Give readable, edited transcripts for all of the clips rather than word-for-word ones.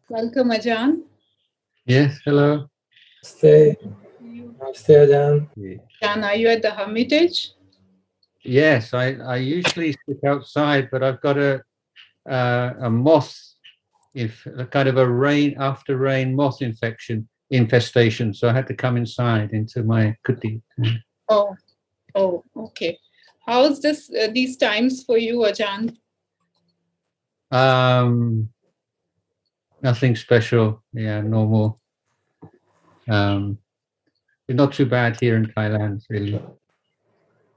Welcome, Ajahn. Yes, hello. Namaste. Namaste, Ajahn. Ajahn, are you at the Hermitage? Yes, I usually sit outside, but I've got a moth, a kind of a after rain moth infestation, so I had to come inside into my kuti. Oh, okay. How's these times for you, Ajahn? Nothing special. Yeah, normal. Not too bad here in Thailand, really.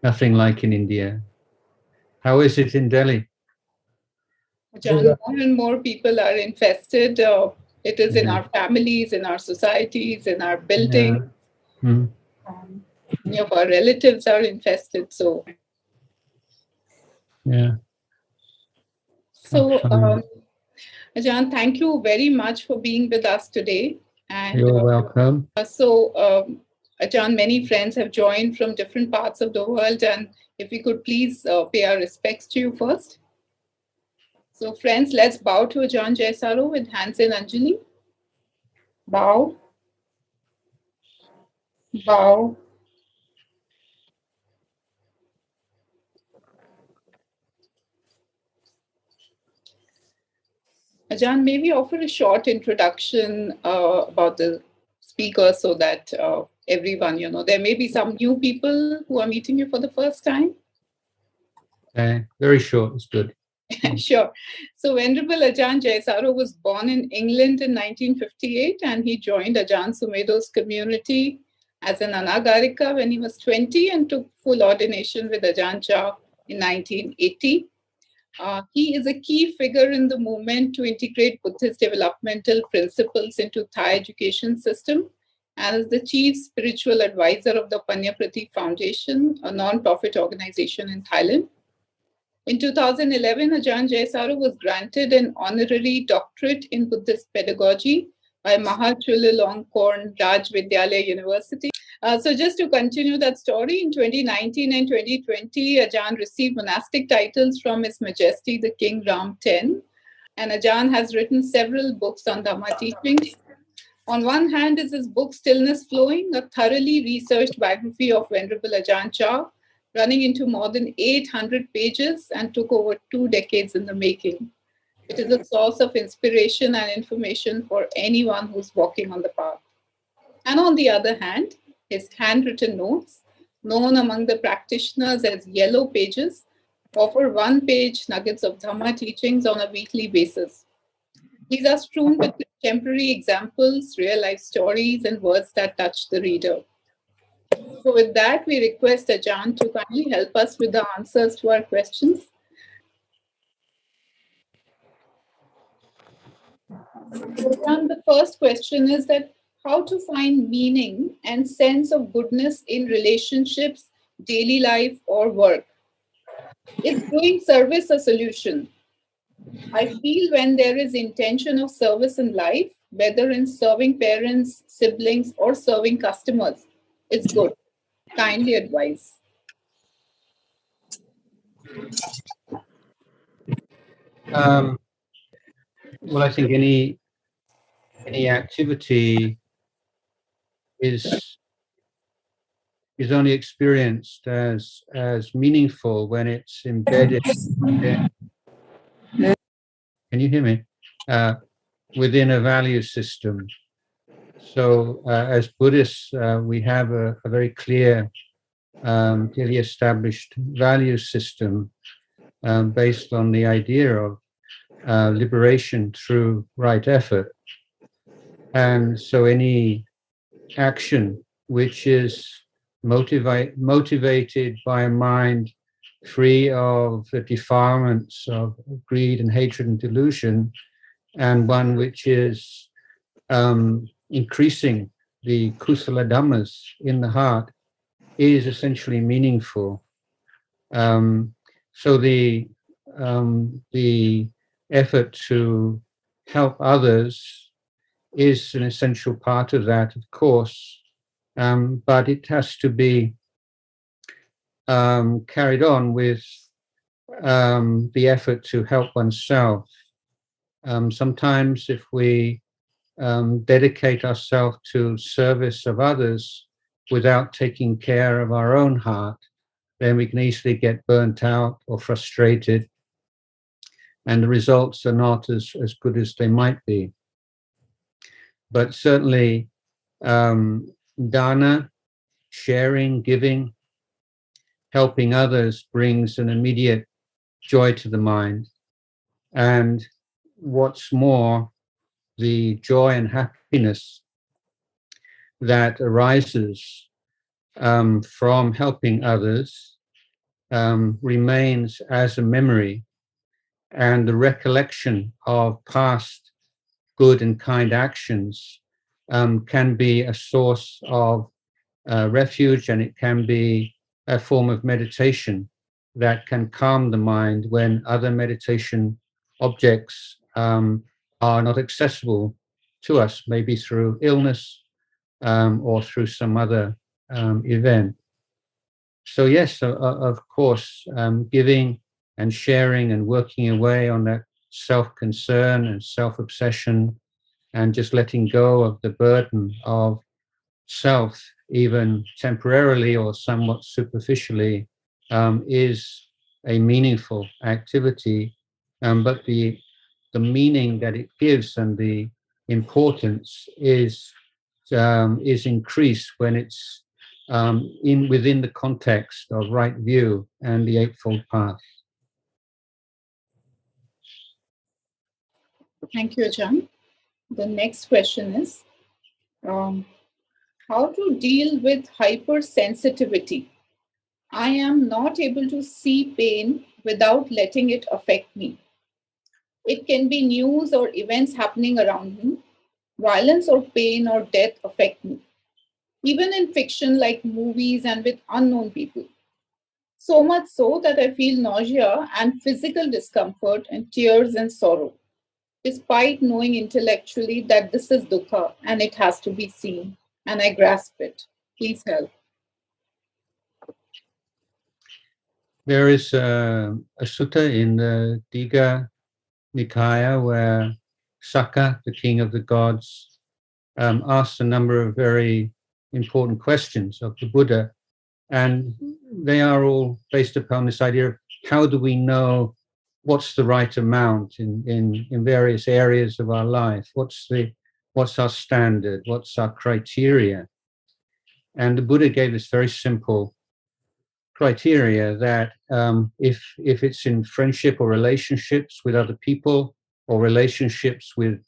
Nothing like in India. How is it in Delhi? Ajahn, more and more people are infested. It is in our families, in our societies, in our buildings. Yeah. Many of our relatives are infested. So, yeah. So, Ajahn, thank you very much for being with us today. And you're welcome. Ajahn, many friends have joined from different parts of the world, and if we could please pay our respects to you first. So, friends, let's bow to Ajahn Jayasaro with hands in Anjali. Bow. Bow. Ajahn, may we offer a short introduction about the speaker so that everyone, there may be some new people who are meeting you for the first time. Very short, it's good. Sure. So Venerable Ajahn Jayasaro was born in England in 1958, and he joined Ajahn Sumedho's community as an anagarika when he was 20 and took full ordination with Ajahn Chah in 1980. He is a key figure in the movement to integrate Buddhist developmental principles into Thai education system, and is the chief spiritual advisor of the Panyaprati Foundation, a non-profit organization in Thailand. In 2011, Ajahn Jayasaro was granted an honorary doctorate in Buddhist pedagogy by Mahachulalongkorn Raj Vidyalaya University. So just to continue that story, in 2019 and 2020, Ajahn received monastic titles from His Majesty the King Ram X. And Ajahn has written several books on Dhamma teachings. On one hand is his book Stillness Flowing, a thoroughly researched biography of Venerable Ajahn Chah, running into more than 800 pages and took over 2 decades in the making. It is a source of inspiration and information for anyone who's walking on the path. And on the other hand, his handwritten notes, known among the practitioners as yellow pages, offer 1-page nuggets of Dhamma teachings on a weekly basis. These are strewn with contemporary examples, real-life stories, and words that touch the reader. So with that, we request Ajahn to kindly help us with the answers to our questions. Ajahn, the first question is that how to find meaning and sense of goodness in relationships, daily life, or work. Is doing service a solution? I feel when there is intention of service in life, whether in serving parents, siblings, or serving customers, it's good. Kindly advise. Well, I think any activity is only experienced as meaningful when it's embedded. Can you hear me? Within a value system. So as Buddhists, we have a very clearly established value system based on the idea of liberation through right effort. And so any action which is motivated by a mind free of the defilements of greed and hatred and delusion, and one which is increasing the kusala dhammas in the heart, is essentially meaningful. So the effort to help others is an essential part of that, of course, but it has to be carried on with the effort to help oneself. Sometimes if we dedicate ourselves to service of others without taking care of our own heart, then we can easily get burnt out or frustrated, and the results are not as good as they might be. But certainly dana, sharing, giving, helping others brings an immediate joy to the mind. And what's more, the joy and happiness that arises from helping others remains as a memory, and the recollection of past good and kind actions can be a source of refuge, and it can be a form of meditation that can calm the mind when other meditation objects are not accessible to us, maybe through illness or through some other event. So yes, of course, giving and sharing and working away on that self-concern and self-obsession and just letting go of the burden of self, even temporarily or somewhat superficially, is a meaningful activity. But the meaning that it gives and the importance is increased when it's within the context of right view and the Eightfold Path. Thank you, Ajahn. The next question is, how to deal with hypersensitivity? I am not able to see pain without letting it affect me. It can be news or events happening around me. Violence or pain or death affect me, even in fiction like movies and with unknown people. So much so that I feel nausea and physical discomfort and tears and sorrow, despite knowing intellectually that this is dukkha and it has to be seen, and I grasp it. Please help. There is a sutta in the Digha Nikaya where Sakka, the king of the gods, asks a number of very important questions of the Buddha, and they are all based upon this idea of how do we know what's the right amount in various areas of our life, what's our standard, what's our criteria. And the Buddha gave this very simple criteria that if it's in friendship or relationships with other people or relationships with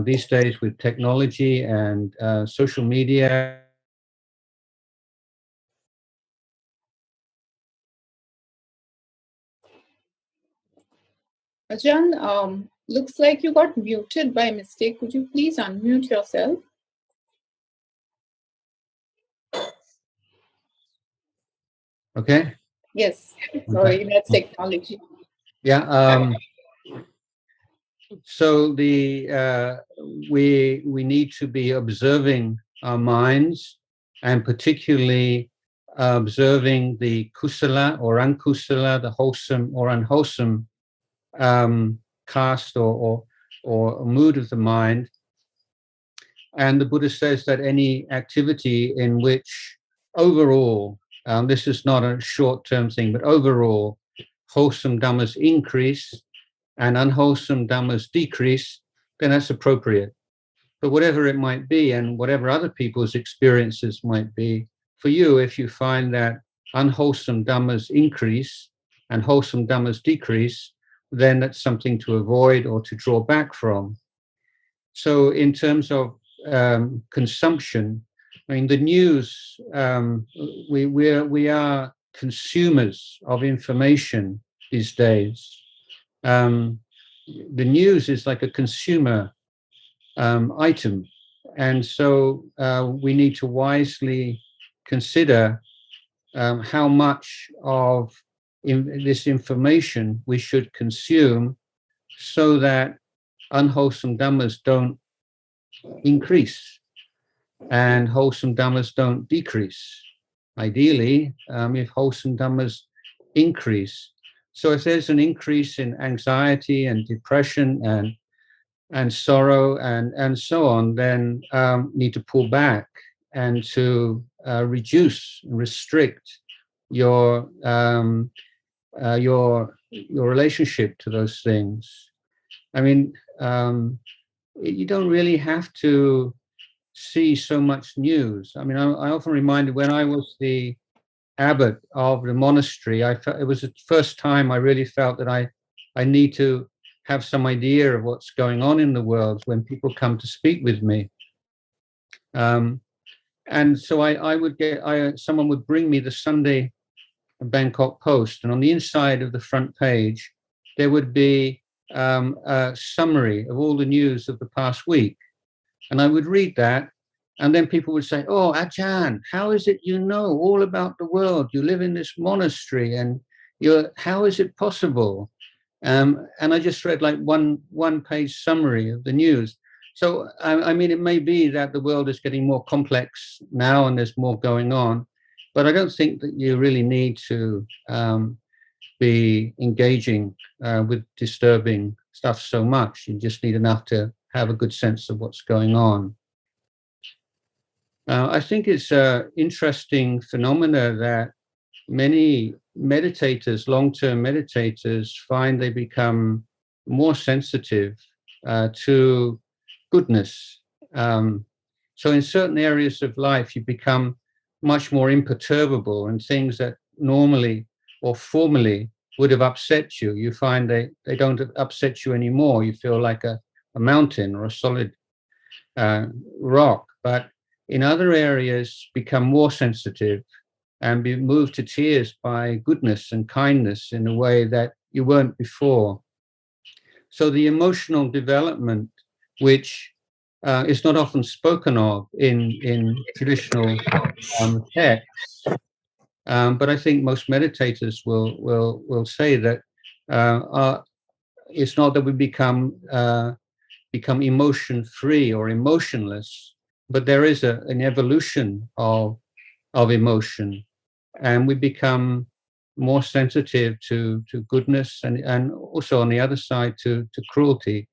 these days with technology and social media. Ajahn, looks like you got muted by mistake. Could you please unmute yourself? Okay. Yes. Sorry, that's technology. Yeah. So we need to be observing our minds, and particularly observing the kusala or ankusala, the wholesome or unwholesome cast or mood of the mind. And the Buddha says that any activity in which overall, this is not a short-term thing, but overall wholesome dhammas increase and unwholesome dhammas decrease, then that's appropriate. But whatever it might be and whatever other people's experiences might be, for you, if you find that unwholesome dhammas increase and wholesome dhammas decrease, then that's something to avoid or to draw back from. So in terms of consumption, I mean, the news, we are consumers of information these days. The news is like a consumer item. And so we need to wisely consider how much of this information we should consume so that unwholesome dhammas don't increase and wholesome dhammas don't decrease. Ideally, if wholesome dhammas increase. So if there's an increase in anxiety and depression and and sorrow and so on, then need to pull back and to reduce, restrict your relationship to those things. I mean, you don't really have to see so much news. I mean, I often reminded when I was the abbot of the monastery, it was the first time I really felt that I need to have some idea of what's going on in the world when people come to speak with me. And so I would get, someone would bring me the Sunday Bangkok Post, and on the inside of the front page, there would be a summary of all the news of the past week. And I would read that, and then people would say, "Oh, Ajahn, how is it you know all about the world? You live in this monastery, and how is it possible?" And I just read like one page summary of the news. So I mean, it may be that the world is getting more complex now, and there's more going on, but I don't think that you really need to be engaging with disturbing stuff so much. You just need enough to have a good sense of what's going on. I think it's an interesting phenomena that many meditators, long-term meditators, find they become more sensitive to goodness. So in certain areas of life, you become much more imperturbable, and things that normally or formerly would have upset you, you find they don't upset you anymore. You feel like a mountain or a solid rock. But in other areas, become more sensitive and be moved to tears by goodness and kindness in a way that you weren't before. So the emotional development, which is not often spoken of in traditional texts, but I think most meditators will say that it's not that we become emotion-free or emotionless, but there is an evolution of emotion, and we become more sensitive to goodness and also on the other side to cruelty.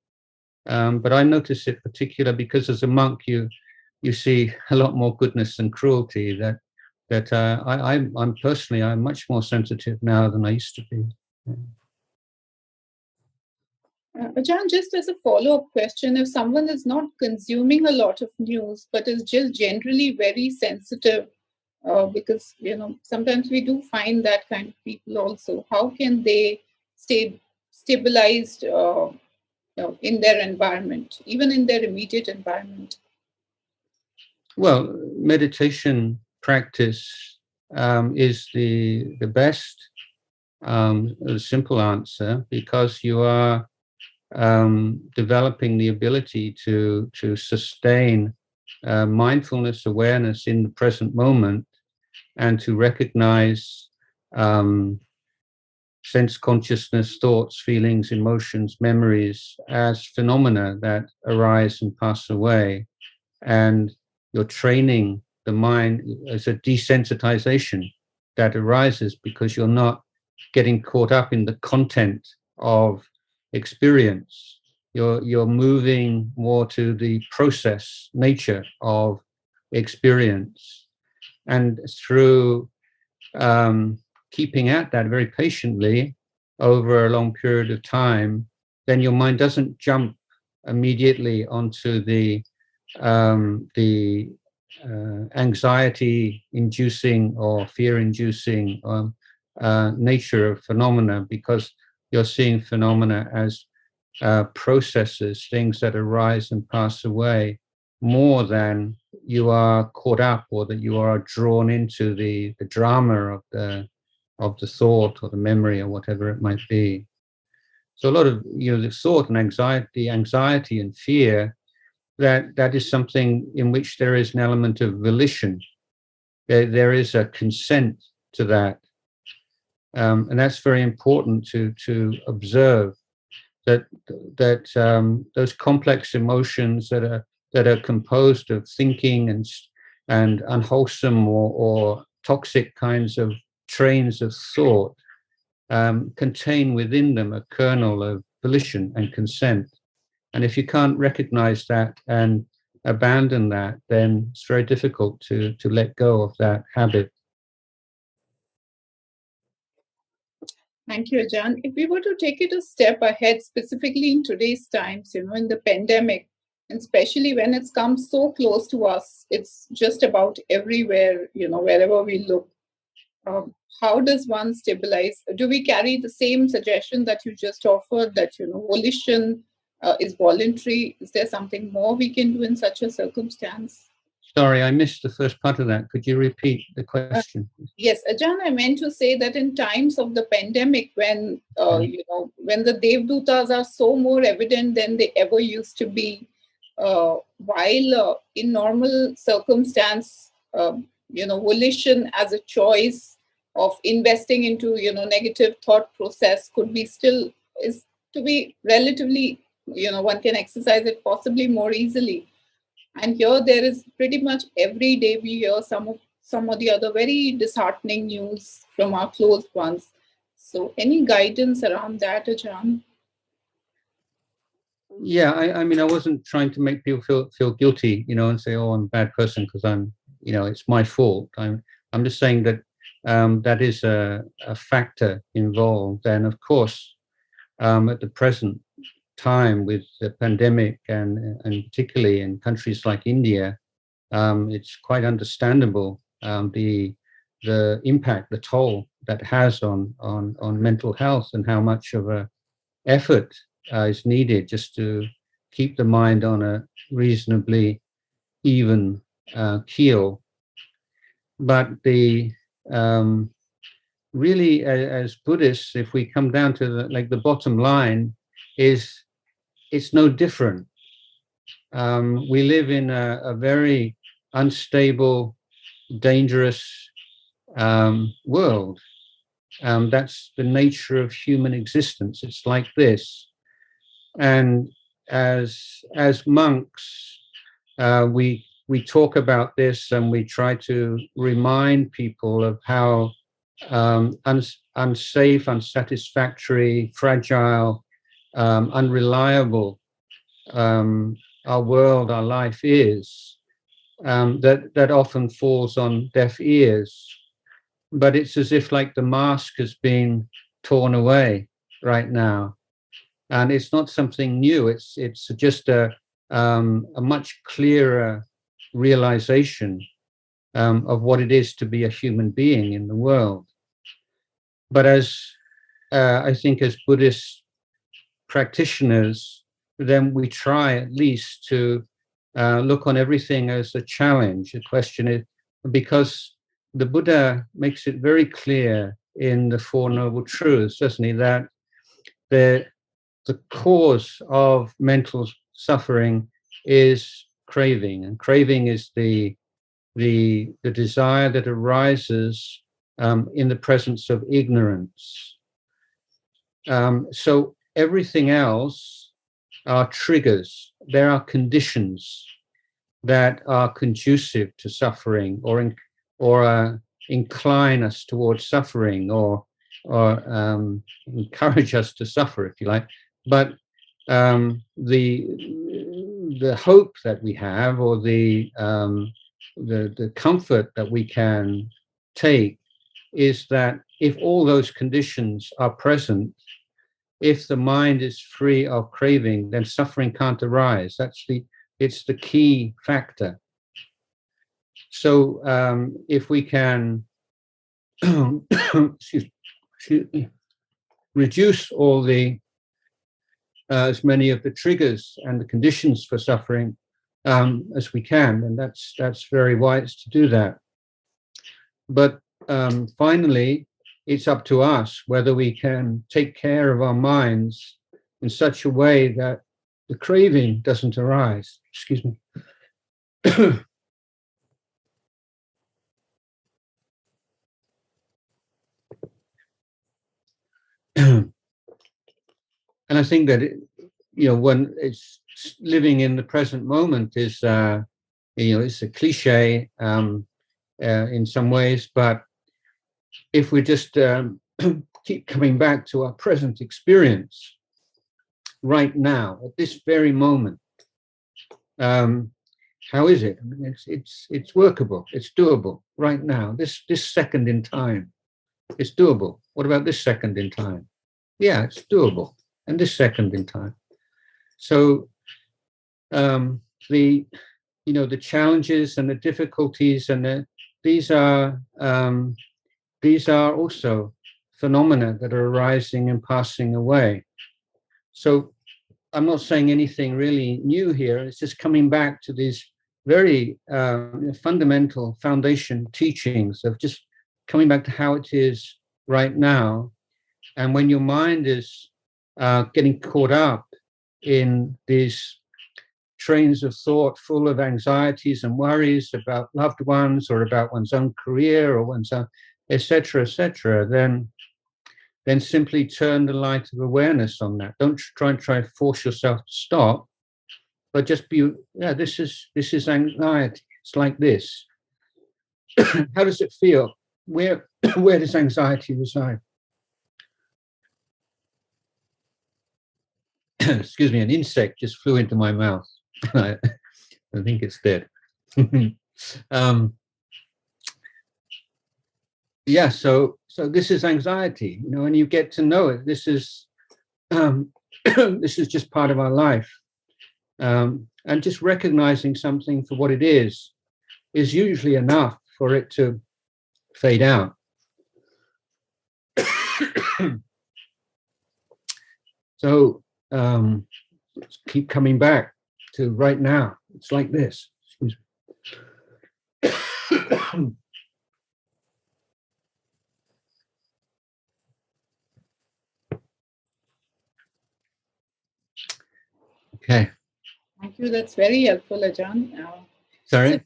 But I notice it particular because as a monk you see a lot more goodness and cruelty that I'm personally I'm much more sensitive now than I used to be. Ajahn, just as a follow-up question, if someone is not consuming a lot of news but is just generally very sensitive, because sometimes we do find that kind of people also, how can they stay stabilized in their environment, even in their immediate environment? Well, meditation practice is the best simple answer, because you are developing the ability to sustain mindfulness, awareness in the present moment, and to recognize sense consciousness, thoughts, feelings, emotions, memories as phenomena that arise and pass away. And you're training the mind as a desensitization that arises because you're not getting caught up in the content of experience. You're moving more to the process nature of experience, and through keeping at that very patiently over a long period of time, then your mind doesn't jump immediately onto the anxiety-inducing or fear-inducing nature of phenomena, because you're seeing phenomena as processes, things that arise and pass away, more than you are caught up or that you are drawn into the drama of the thought or the memory or whatever it might be. So a lot of the thought and anxiety and fear, that is something in which there is an element of volition. There is a consent to that, and that's very important to observe. That those complex emotions that are composed of thinking and unwholesome or toxic kinds of trains of thought contain within them a kernel of volition and consent. And if you can't recognize that and abandon that, then it's very difficult to let go of that habit. Thank you, Ajahn. If we were to take it a step ahead, specifically in today's times, in the pandemic, and especially when it's come so close to us, it's just about everywhere, wherever we look. How does one stabilize? Do we carry the same suggestion that you just offered, that, volition is voluntary? Is there something more we can do in such a circumstance? Sorry, I missed the first part of that. Could you repeat the question? Yes, Ajahn, I meant to say that in times of the pandemic, when when the Devdutas are so more evident than they ever used to be, while in normal circumstance, volition as a choice of investing into negative thought process is to be relatively, one can exercise it possibly more easily. And here there is pretty much every day we hear some or the other very disheartening news from our close ones. So any guidance around that, Ajahn? Yeah, I mean, I wasn't trying to make people feel guilty, and say, oh, I'm a bad person because I'm, it's my fault. I'm just saying that that is a factor involved. And of course, at the present time with the pandemic and particularly in countries like India, it's quite understandable the impact, the toll that has on mental health, and how much of a effort is needed just to keep the mind on a reasonably even keel. But the really, as Buddhists, if we come down to the bottom line, is it's no different. We live in a very unstable, dangerous world. That's the nature of human existence. It's like this. And as monks, we talk about this, and we try to remind people of how unsafe, unsatisfactory, fragile, unreliable our world, our life is. That often falls on deaf ears. But it's as if like the mask has been torn away right now. And it's not something new. It's just a much clearer realization of what it is to be a human being in the world. But as I think as Buddhist practitioners, then we try at least to look on everything as a challenge. The question is, because the Buddha makes it very clear in the Four Noble Truths, doesn't he, that the cause of mental suffering is craving, and craving is the desire that arises in the presence of ignorance. So everything else are triggers. There are conditions that are conducive to suffering, or incline us towards suffering, or encourage us to suffer, if you like. But the hope that we have, or the comfort that we can take, is that if all those conditions are present, if the mind is free of craving, then suffering can't arise. It's the key factor. So if we can reduce all the as many of the triggers and the conditions for suffering as we can, then that's very wise to do that. But finally, it's up to us whether we can take care of our minds in such a way that the craving doesn't arise. Excuse me. And I think that when it's living in the present moment is it's a cliche in some ways, but if we just keep coming back to our present experience, right now, at this very moment. How is it? I mean, it's workable. It's doable right now. This second in time, it's doable. What about this second in time? Yeah, it's doable. And this second in time. So the challenges and the difficulties and these are also phenomena that are arising and passing away. So I'm not saying anything really new here. It's just coming back to these very fundamental foundation teachings of just coming back to how it is right now. And when your mind is getting caught up in these trains of thought full of anxieties and worries about loved ones or about one's own career or one's own, etc., then simply turn the light of awareness on that. Don't try and force yourself to stop, but just be, yeah, this is anxiety. It's like this. How does it feel? Where does anxiety reside? Excuse me, an insect just flew into my mouth. I think it's dead. Yeah, so this is anxiety, and you get to know it. This is this is just part of our life, and just recognizing something for what it is usually enough for it to fade out. So let's keep coming back to right now. It's like this. Excuse me. Okay. Thank you. That's very helpful, Ajahn. Sorry?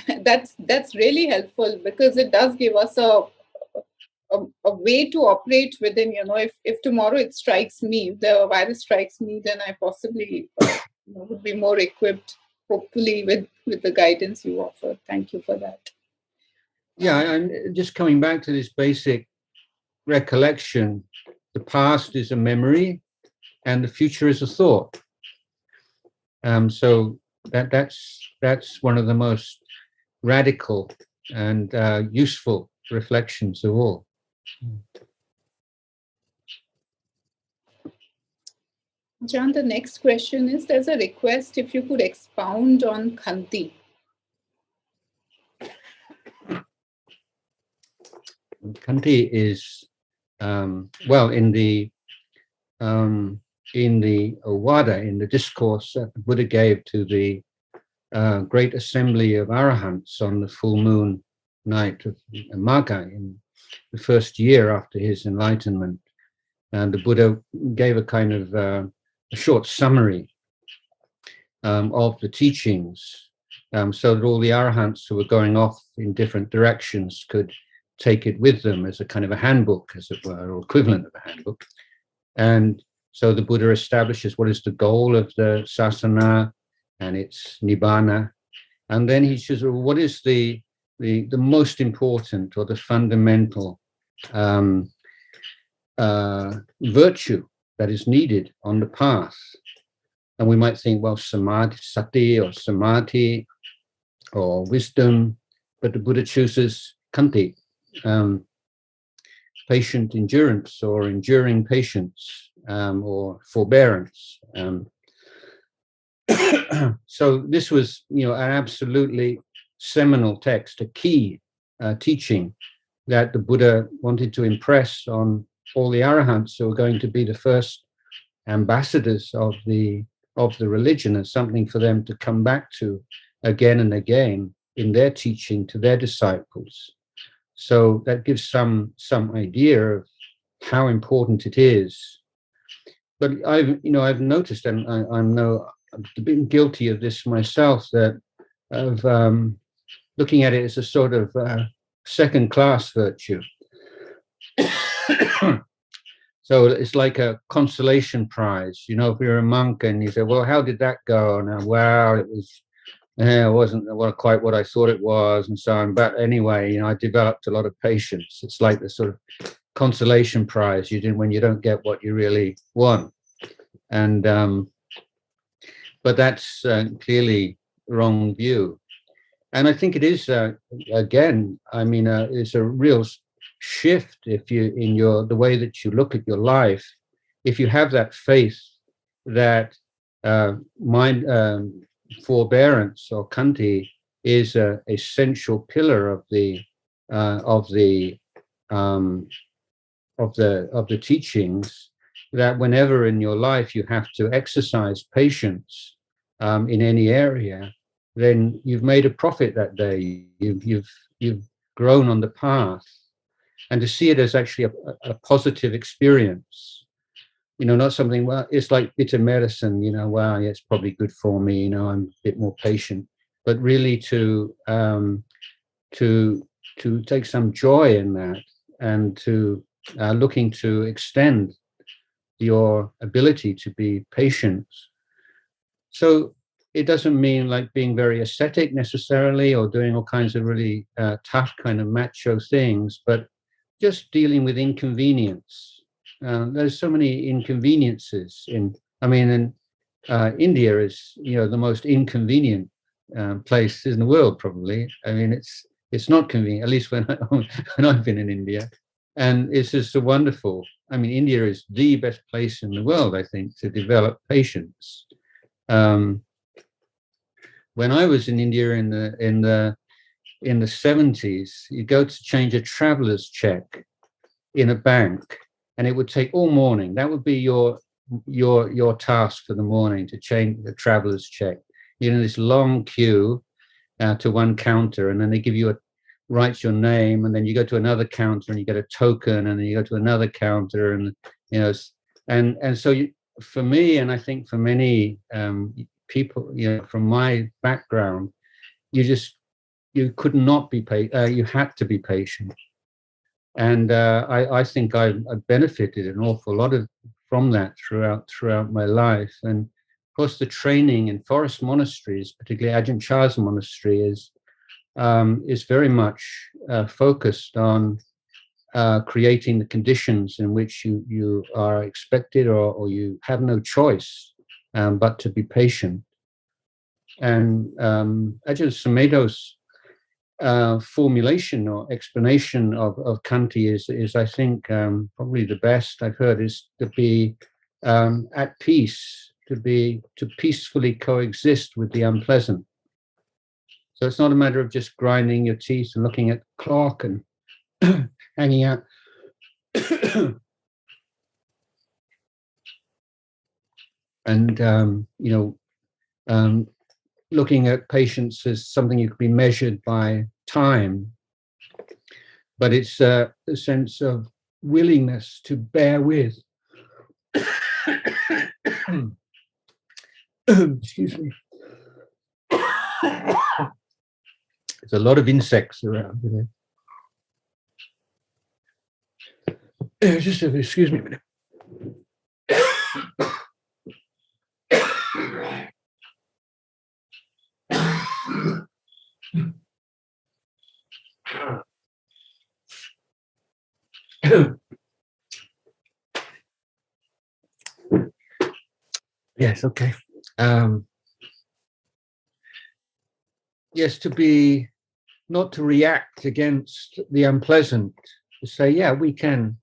So that's really helpful because it does give us a way to operate within, if tomorrow it strikes me, the virus strikes me, then I possibly would be more equipped, hopefully, with the guidance you offer. Thank you for that. Yeah, and just coming back to this basic recollection, the past is a memory and the future is a thought. So that's one of the most radical and useful reflections of all. John, the next question is, there's a request if you could expound on Khanti. Khanti is, well, in the Ovada, in the discourse that the Buddha gave to the great assembly of arahants on the full moon night of Magha in the first year after his enlightenment. And the Buddha gave a kind of a short summary of the teachings so that all the arahants who were going off in different directions could take it with them as a kind of a handbook, as it were, or equivalent of a handbook. And so the Buddha establishes what is the goal of the sasana and its nibbana. And then he says, well, what is the most important or the fundamental virtue that is needed on the path? And we might think, well, samadhi, sati or samadhi or wisdom, but the Buddha chooses Khanti, patient endurance or enduring patience or forbearance. So this was, an absolutely seminal text, a key teaching that the Buddha wanted to impress on all the arahants who are going to be the first ambassadors of the religion, as something for them to come back to again and again in their teaching to their disciples. So that gives some idea of how important it is. But I've noticed, and I've been guilty of this myself, that of looking at it as a sort of second-class virtue. So it's like a consolation prize. If you're a monk and you say, well, how did that go? And well, it wasn't quite what I thought it was, and so on. But anyway, I developed a lot of patience. It's like the sort of consolation prize you do when you don't get what you really want. And but that's clearly wrong view. And I think it is again, I mean, it's a real shift if you in the way that you look at your life. If you have that faith that mind forbearance or Khanti is an essential pillar of the teachings, that whenever in your life you have to exercise patience in any area, then you've made a profit that day. You've grown on the path, and to see it as actually a positive experience, not something, well, it's like bitter medicine, wow, yeah, it's probably good for me, I'm a bit more patient, but really to take some joy in that, and to looking to extend your ability to be patient. So it doesn't mean like being very ascetic necessarily, or doing all kinds of really tough kind of macho things, but just dealing with inconvenience. There's so many inconveniences in India is, the most inconvenient place in the world, probably. I mean, it's not convenient, at least when I've been in India. And it's just wonderful. I mean, India is the best place in the world, I think, to develop patience. When I was in India in the 70s, you go to change a traveler's check in a bank, and it would take all morning. That would be your task for the morning, to change the traveler's check. You're in this long queue to one counter, and then they give you write your name, and then you go to another counter and you get a token, and then you go to another counter, and and so for me, and I think for many people, from my background, you could not be patient. You had to be patient, and I think I benefited an awful lot from that throughout my life. And of course, the training in forest monasteries, particularly Ajahn Chah's monastery, is very much focused on creating the conditions in which you are expected, or you have no choice but to be patient. And Ajahn Sumedho's formulation or explanation of Khanti is I think probably the best I've heard, is to be at peace, to peacefully coexist with the unpleasant. So it's not a matter of just grinding your teeth and looking at the clock and hanging out. And looking at patience as something you can be measured by time, but it's a sense of willingness to bear with. Excuse me. There's a lot of insects around today. Excuse me a minute. Yes, okay. Yes, not to react against the unpleasant, to say, yeah, we can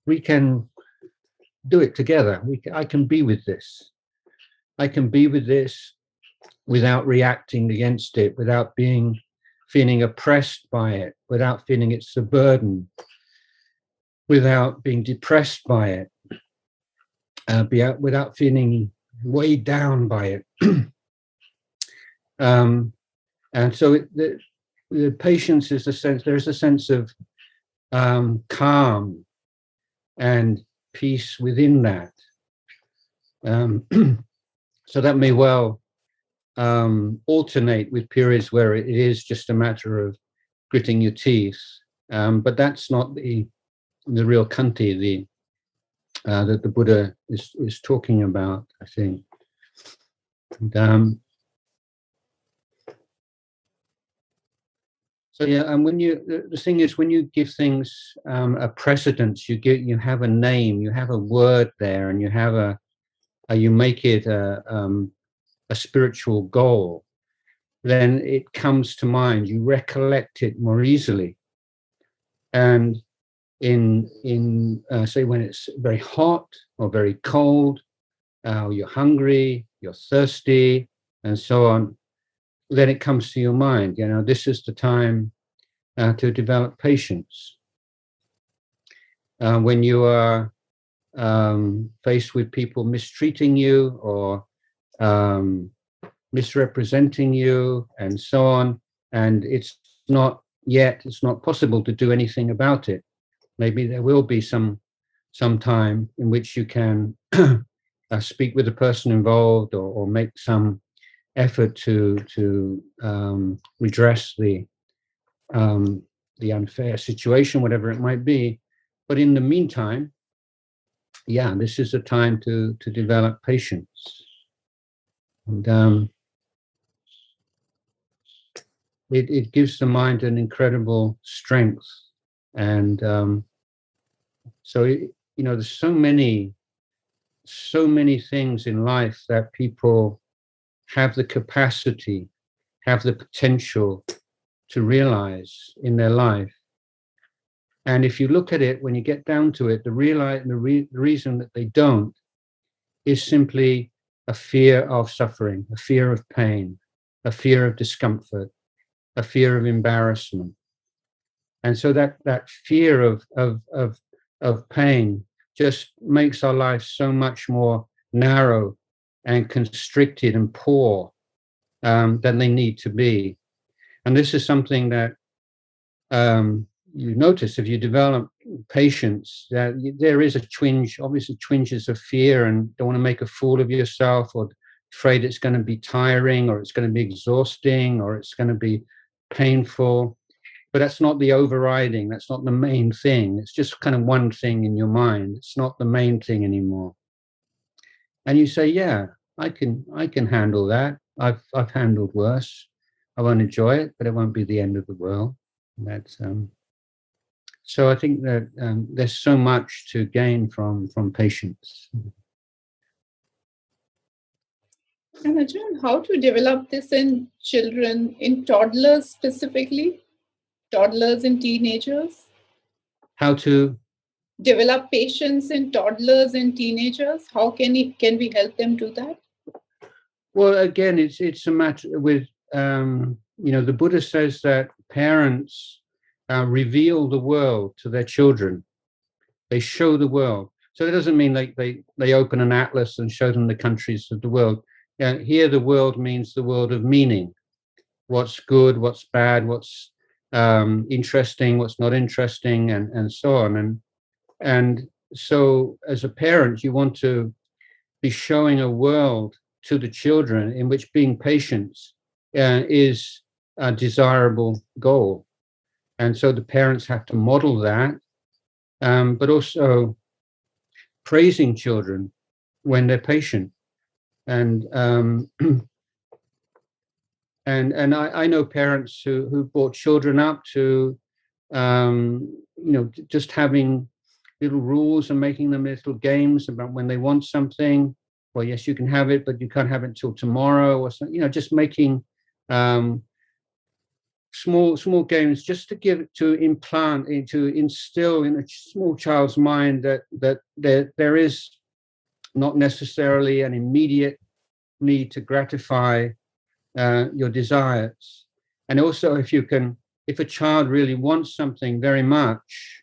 do it together. I can be with this. I can be with this without reacting against it, without feeling oppressed by it, without feeling it's a burden, without being depressed by it, without feeling weighed down by it. And so the patience is there's a sense of calm and peace within that. So that may well alternate with periods where it is just a matter of gritting your teeth, but that's not the real Khanti that the Buddha is talking about, I think. And, so yeah, and the thing is, when you give things a precedence, you have a name, you have a word there, and you have you make it a spiritual goal, then it comes to mind. You recollect it more easily. And in say when it's very hot or very cold, you're hungry, you're thirsty, and so on, then it comes to your mind. This is the time to develop patience. When you are faced with people mistreating you or misrepresenting you and so on, and it's not possible to do anything about it. Maybe there will be some time in which you can speak with the person involved or make some effort to redress the unfair situation, whatever it might be. But in the meantime, this is a time to develop patience. And it gives the mind an incredible strength. And so there's so many things in life that people have the capacity, have the potential to realize in their life. And if you look at it, when you get down to it, the reason that they don't is simply a fear of suffering, a fear of pain, a fear of discomfort, a fear of embarrassment. And so that fear of pain just makes our life so much more narrow and constricted and poor than they need to be. And this is something that you notice if you develop patience, that there is a twinge, obviously twinges of fear, and don't want to make a fool of yourself, or afraid it's going to be tiring, or it's going to be exhausting, or it's going to be painful. But that's not the overriding, that's not the main thing. It's just kind of one thing in your mind. It's not the main thing anymore. And you say, yeah, I can handle that. I've handled worse. I won't enjoy it, but it won't be the end of the world. And that's so I think that there's so much to gain from patience. And Ajahn, how to develop this in children, in toddlers specifically, toddlers and teenagers? How to develop patience in toddlers and teenagers? How can we help them do that? Well, again, it's a matter with the Buddha says that parents reveal the world to their children. They show the world. So that doesn't mean they open an atlas and show them the countries of the world. Here, the world means the world of meaning. What's good, what's bad, what's interesting, what's not interesting, and so on. And so as a parent, you want to be showing a world to the children in which being patient is a desirable goal. And so the parents have to model that, but also praising children when they're patient. And and I know parents who brought children up to just having little rules and making them little games about when they want something. Well, yes, you can have it, but you can't have it till tomorrow, or something. Just making small games, just to instill in a small child's mind that there is not necessarily an immediate need to gratify your desires. And also, if a child really wants something very much,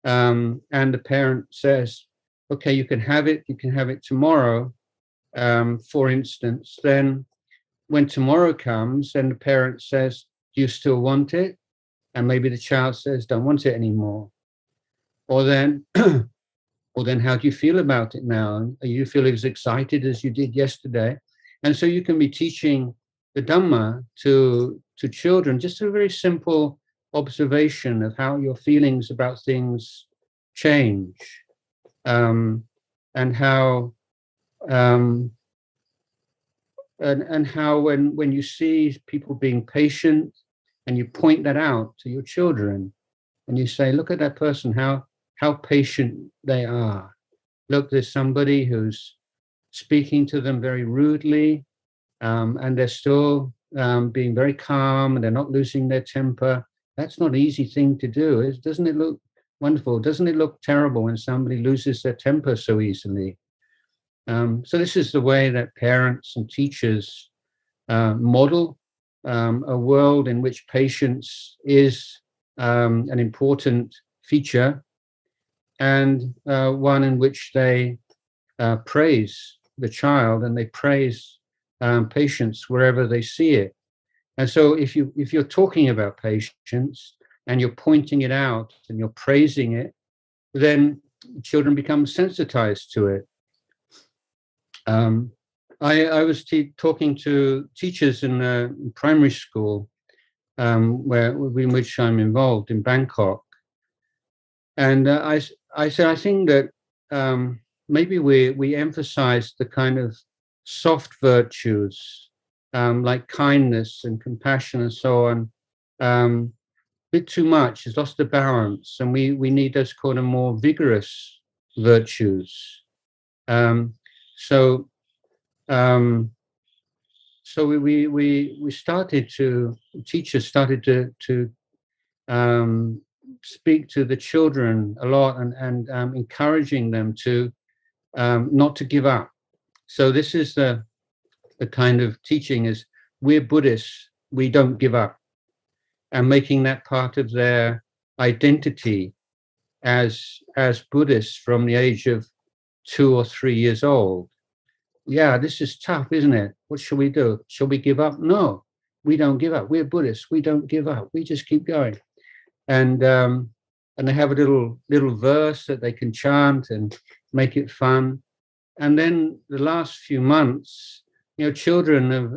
and the parent says, okay, you can have it tomorrow, for instance, then when tomorrow comes and the parent says, do you still want it? And maybe the child says, don't want it anymore. Or then how do you feel about it now? Do you feel as excited as you did yesterday? And so you can be teaching the Dhamma to children, just a very simple observation of how your feelings about things change, and how and how when you see people being patient and you point that out to your children and you say, look at that person, how patient they are. Look, there's somebody who's speaking to them very rudely, and they're still being very calm and they're not losing their temper. That's not an easy thing to do. Doesn't it look wonderful? Doesn't it look terrible when somebody loses their temper so easily? So this is the way that parents and teachers model a world in which patience is an important feature, and one in which they praise the child and they praise patience wherever they see it. And so if you're talking about patience and you're pointing it out and you're praising it, then children become sensitized to it. I was talking to teachers in primary school, in which I'm involved in Bangkok, and I said I think that maybe we emphasize the kind of soft virtues like kindness and compassion and so on a bit too much. It's lost the balance, and we need those kind of more vigorous virtues. So we started to, teachers started to speak to the children a lot and encouraging them to not to give up. So this is the kind of teaching is, we're Buddhists, we don't give up, and making that part of their identity as Buddhists from the age of 2 or 3 years old. Yeah, this is tough, isn't it? What shall we do? Shall we give up? No, we don't give up. We're Buddhists. We don't give up. We just keep going. And they have a little verse that they can chant and make it fun. And then the last few months, children have.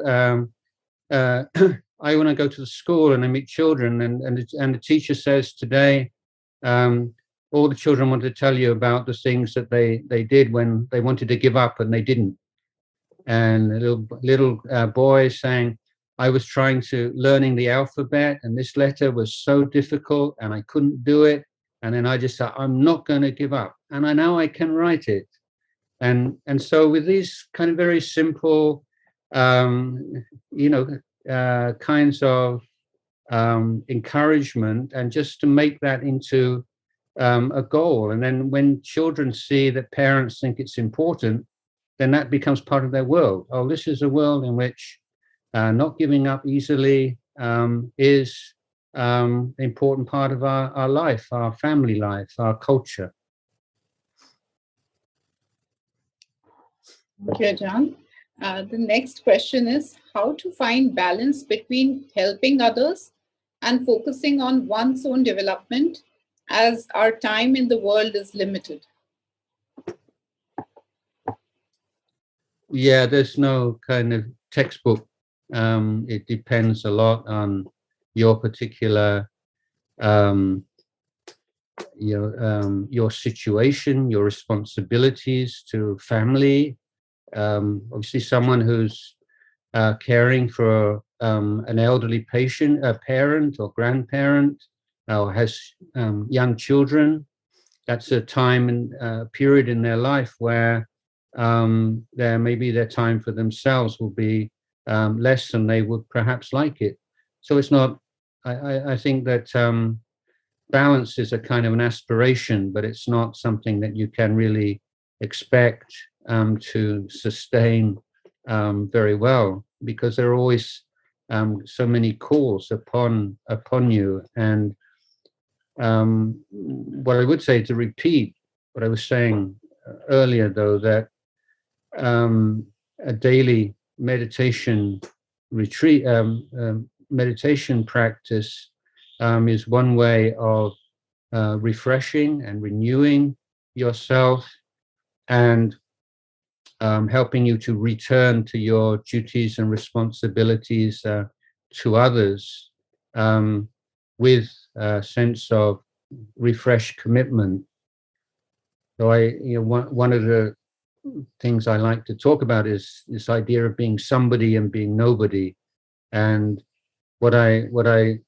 I when I go to the school and I meet children, and the teacher says today, all the children want to tell you about the things that they did when they wanted to give up and they didn't. And a little boy saying, I was learning the alphabet, and this letter was so difficult and I couldn't do it. And then I just said, I'm not going to give up. And now I can write it. And so with these kind of very simple, kinds of encouragement, and just to make that into a goal. And then when children see that parents think it's important, then that becomes part of their world. Oh, this is a world in which not giving up easily is an important part of our life, our family life, our culture. Thank you, Ajahn. The next question is how to find balance between helping others and focusing on one's own development, as our time in the world is limited. Yeah, there's no kind of textbook. It depends a lot on your particular your situation, your responsibilities to family. Obviously, someone who's caring for an elderly patient, a parent or grandparent, or has young children, that's a time and period in their life where maybe their time for themselves will be less than they would perhaps like it. So it's not, I think that balance is a kind of an aspiration, but it's not something that you can really expect to sustain very well, because there are always so many calls upon you. And what I would say, to repeat what I was saying earlier, though, that a daily meditation retreat, meditation practice is one way of refreshing and renewing yourself, and helping you to return to your duties and responsibilities to others with a sense of refreshed commitment. So one of the things I like to talk about is this idea of being somebody and being nobody. And what I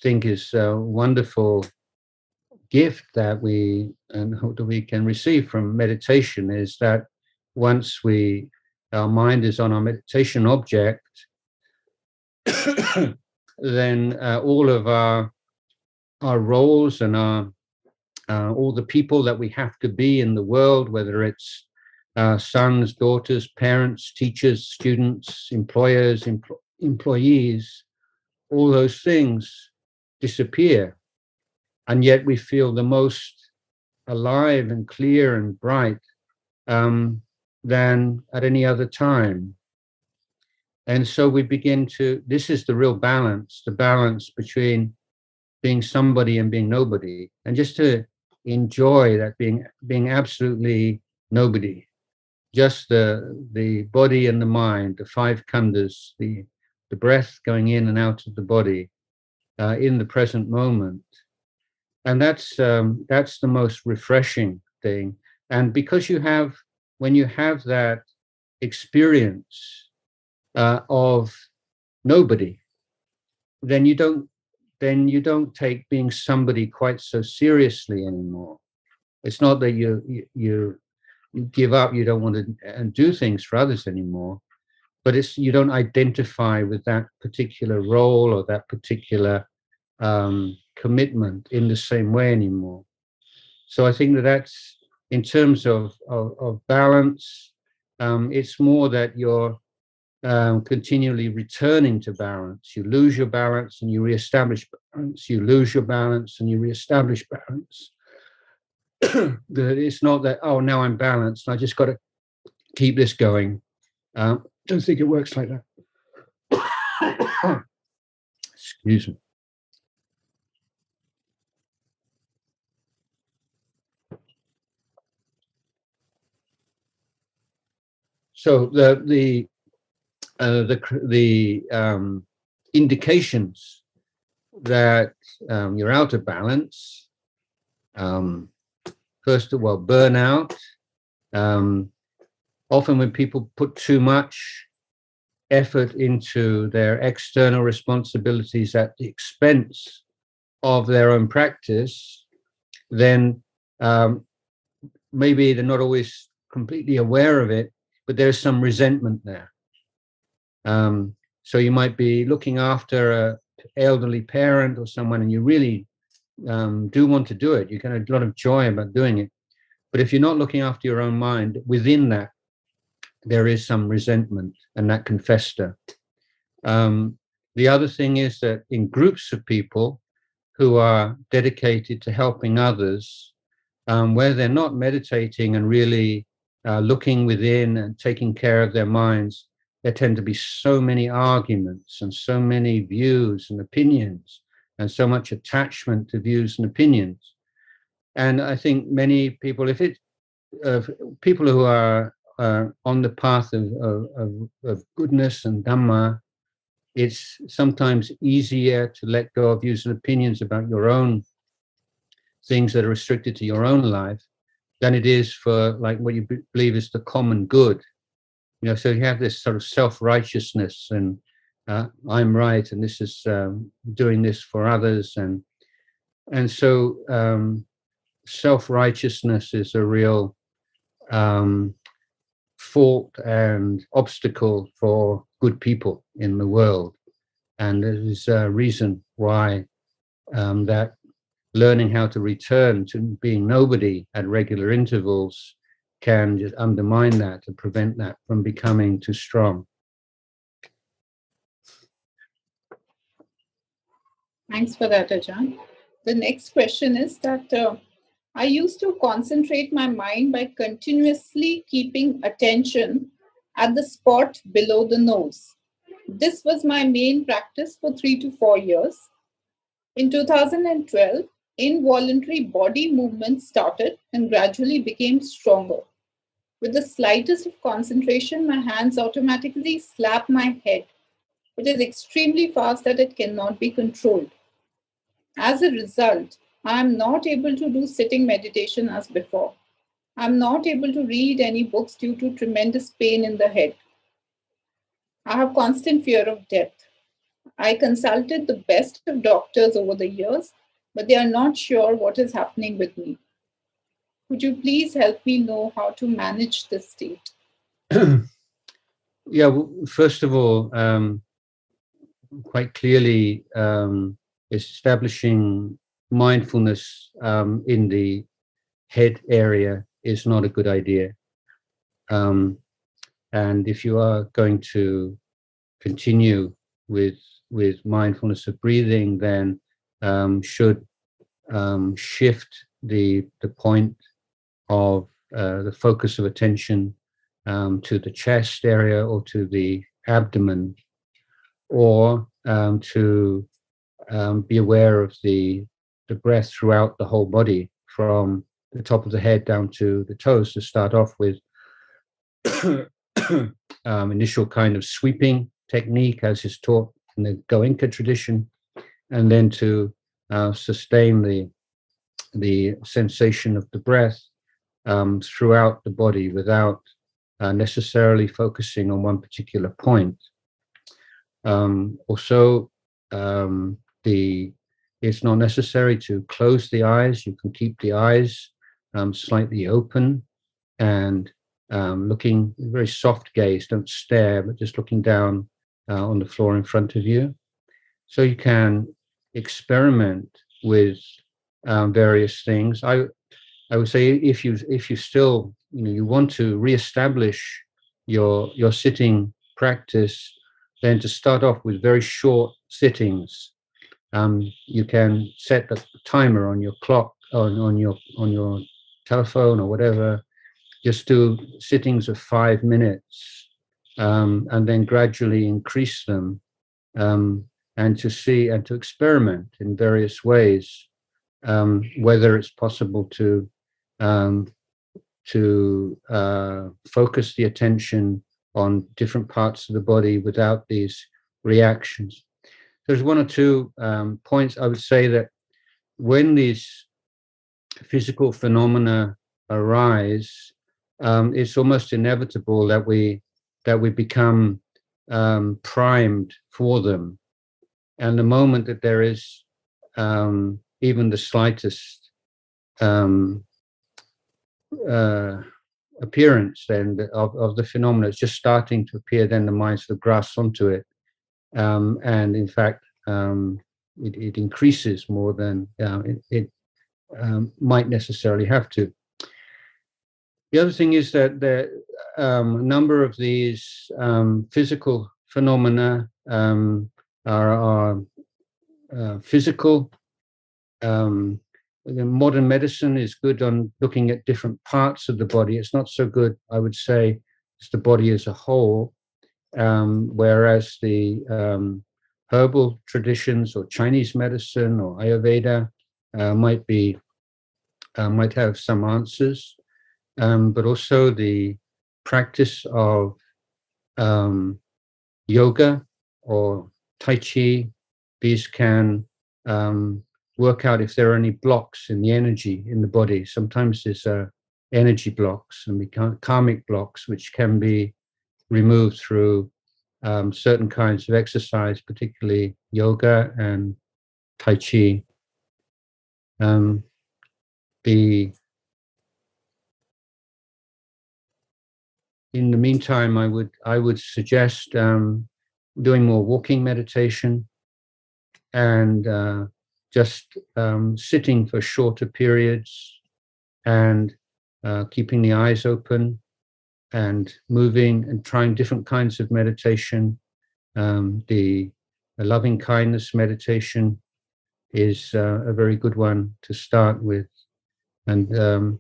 think is a wonderful gift that we can receive from meditation is that once our mind is on our meditation object, then all of our roles and all the people that we have to be in the world, whether it's sons, daughters, parents, teachers, students, employers, employees, all those things disappear. And yet we feel the most alive and clear and bright than at any other time. And so we begin to, this is the real balance, the balance between being somebody and being nobody, and just to enjoy that being absolutely nobody, just the body and the mind, the five khandhas, the breath going in and out of the body in the present moment. And that's the most refreshing thing. And because when you have that experience of nobody, then you don't take being somebody quite so seriously anymore. It's not that you give up, you don't want to do things for others anymore, but it's you don't identify with that particular role or that particular commitment in the same way anymore. So I think that's, in terms of balance, it's more that you're continually returning to balance. You lose your balance and you reestablish balance. You lose your balance and you reestablish balance. That it's not that, oh, now I'm balanced, I just got to keep this going. Don't think it works like that. Excuse me. So the indications that you're out of balance, first of all, burnout. Often when people put too much effort into their external responsibilities at the expense of their own practice, then maybe they're not always completely aware of it, but there's some resentment there. So you might be looking after an elderly parent or someone, and you really do want to do it. You get a lot of joy about doing it. But if you're not looking after your own mind, within that, there is some resentment, and that can fester. The other thing is that in groups of people who are dedicated to helping others, where they're not meditating and really looking within and taking care of their minds, there tend to be so many arguments and so many views and opinions and so much attachment to views and opinions. And I think many people, people who are on the path of goodness and Dhamma, it's sometimes easier to let go of views and opinions about your own things that are restricted to your own life than it is for like what you believe is the common good. You know, so you have this sort of self-righteousness and I'm right and this is doing this for others, and so self-righteousness is a real fault and obstacle for good people in the world, and there is a reason why that learning how to return to being nobody at regular intervals can just undermine that and prevent that from becoming too strong. Thanks for that, Ajahn. The next question is that I used to concentrate my mind by continuously keeping attention at the spot below the nose. This was my main practice for 3 to 4 years. In 2012, involuntary body movements started and gradually became stronger. With the slightest of concentration, my hands automatically slap my head. It is extremely fast that it cannot be controlled. As a result, I am not able to do sitting meditation as before. I am not able to read any books due to tremendous pain in the head. I have constant fear of death. I consulted the best of doctors over the years, but they are not sure what is happening with me. Could you please help me know how to manage this state? Yeah, well, first of all, quite clearly, establishing mindfulness in the head area is not a good idea. And if you are going to continue with mindfulness of breathing, then should shift the point of the focus of attention to the chest area or to the abdomen, or to be aware of the breath throughout the whole body, from the top of the head down to the toes, to start off with initial kind of sweeping technique as is taught in the Goenka tradition, and then to sustain the sensation of the breath throughout the body without necessarily focusing on one particular point. Also, it's not necessary to close the eyes. You can keep the eyes slightly open and looking, very soft gaze, don't stare, but just looking down on the floor in front of you. So you can experiment with various things. I would say if you still, you want to reestablish your sitting practice, then to start off with very short sittings. You can set a timer on your clock, on your telephone or whatever. Just do sittings of 5 minutes, and then gradually increase them, and to see and to experiment in various ways, whether it's possible to focus the attention on different parts of the body without these reactions. There's one or two points I would say that when these physical phenomena arise, it's almost inevitable that we become primed for them. And the moment that there is even the slightest appearance then of the phenomena, it's just starting to appear, then the mind sort of grasps onto it. And in fact, it increases more than it might necessarily have to. The other thing is that a number of these physical phenomena are physical. Modern medicine is good on looking at different parts of the body. It's not so good, I would say, as the body as a whole. Whereas the herbal traditions or Chinese medicine or Ayurveda might have some answers, but also the practice of yoga or Tai Chi, these can work out if there are any blocks in the energy in the body. Sometimes there's energy blocks and karmic blocks, which can be removed through certain kinds of exercise, particularly yoga and Tai Chi. In the meantime, I would suggest doing more walking meditation and just sitting for shorter periods and keeping the eyes open and moving and trying different kinds of meditation. The loving kindness meditation is a very good one to start with. And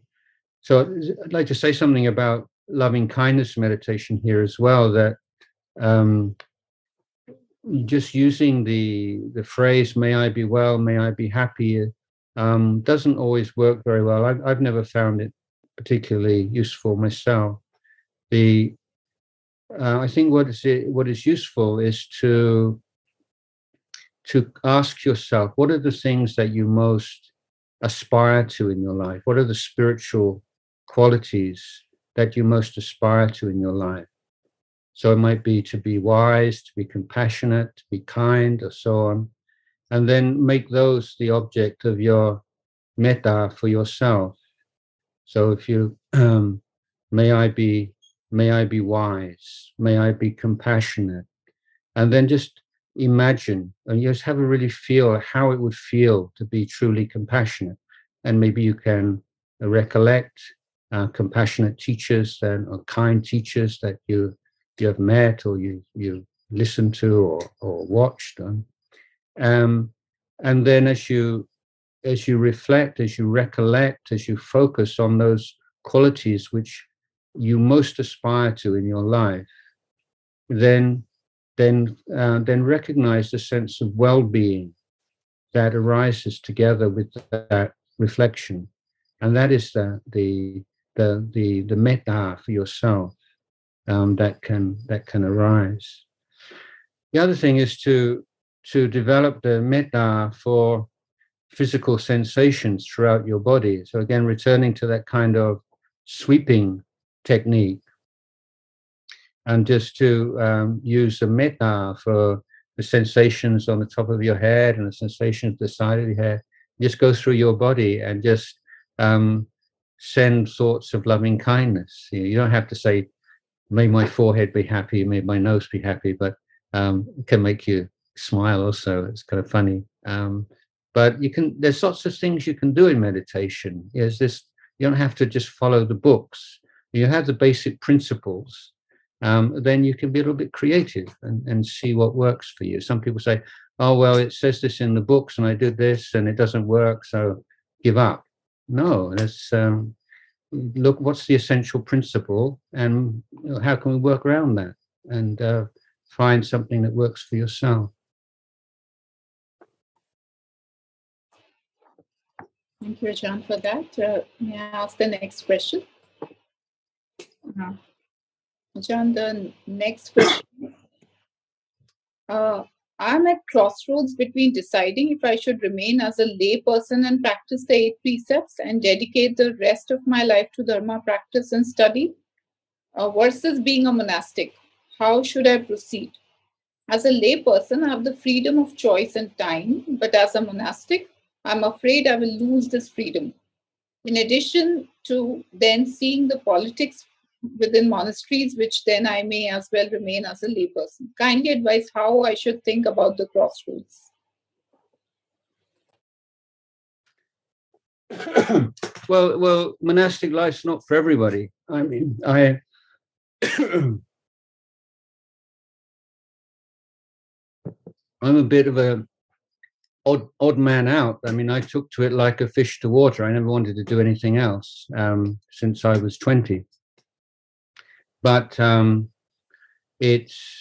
so I'd like to say something about loving kindness meditation here as well, that just using the phrase, may I be well, may I be happy, doesn't always work very well. I've never found it particularly useful myself. I think what is useful is to ask yourself, what are the things that you most aspire to in your life? What are the spiritual qualities that you most aspire to in your life? So it might be to be wise, to be compassionate, to be kind, or so on. And then make those the object of your metta for yourself. So if you, may I be may I be wise, may I be compassionate. And then just imagine and just have a really feel how it would feel to be truly compassionate. And maybe you can recollect compassionate teachers or kind teachers that you have met or you listened to or watched. And then as you reflect, as you recollect, as you focus on those qualities which you most aspire to in your life, then recognize the sense of well-being that arises together with that reflection, and that is the metta for yourself that can arise. The other thing is to develop the metta for physical sensations throughout your body. So again, returning to that kind of sweeping technique, and just to use the metta for the sensations on the top of your head and the sensations at the side of your head. Just go through your body and just send thoughts of loving kindness. You don't have to say, may my forehead be happy, may my nose be happy, but it can make you smile also. It's kind of funny. But there's lots of things you can do in meditation. You don't have to just follow the books. You have the basic principles. Then you can be a little bit creative and see what works for you. Some people say, oh, well, it says this in the books and I did this and it doesn't work, so give up. No, let's look, what's the essential principle and how can we work around that and find something that works for yourself. Thank you, Ajahn, for that. May I ask the next question? Ajahn, the next question. I'm at crossroads between deciding if I should remain as a lay person and practice the 8 precepts and dedicate the rest of my life to Dharma practice and study, versus being a monastic. How should I proceed? As a lay person, I have the freedom of choice and time, but as a monastic, I'm afraid I will lose this freedom. In addition to then seeing the politics within monasteries, which then I may as well remain as a layperson. Kindly advise how I should think about the crossroads. Well, monastic life's not for everybody. I mean, I'm a bit of a odd man out. I mean, I took to it like a fish to water. I never wanted to do anything else since I was 20. But it's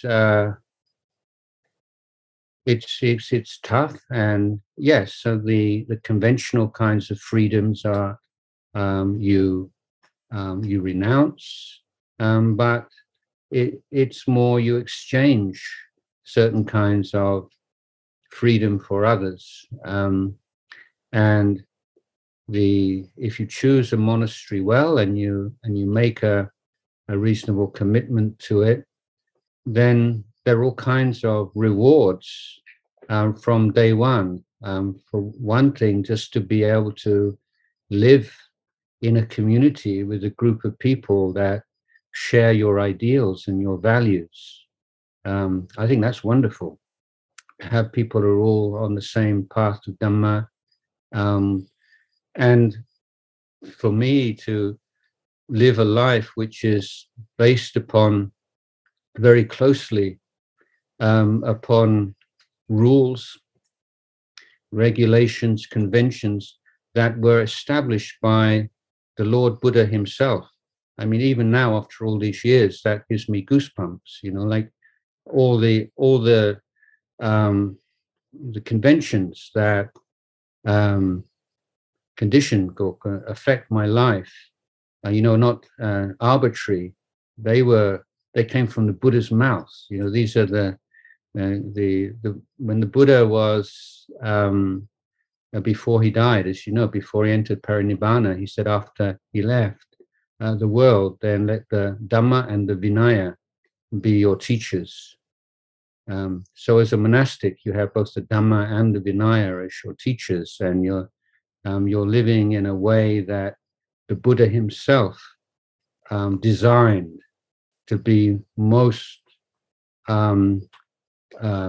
tough, and yes. So the conventional kinds of freedoms are you renounce, but it's more you exchange certain kinds of freedom for others, and if you choose a monastery well and you make a reasonable commitment to it, then there are all kinds of rewards from day one. For one thing, just to be able to live in a community with a group of people that share your ideals and your values. I think that's wonderful. Have people who are all on the same path of Dhamma. And for me to live a life which is based upon very closely upon rules, regulations, conventions that were established by the Lord Buddha himself. I mean, even now, after all these years, that gives me goosebumps. Like all the conventions that condition or affect my life, not arbitrary. They came from the Buddha's mouth. These are when the Buddha was before he died, as you know, before he entered Parinibbana, he said after he left the world, then let the Dhamma and the Vinaya be your teachers. So as a monastic, you have both the Dhamma and the Vinaya as your teachers, and you're living in a way that the Buddha himself designed to be most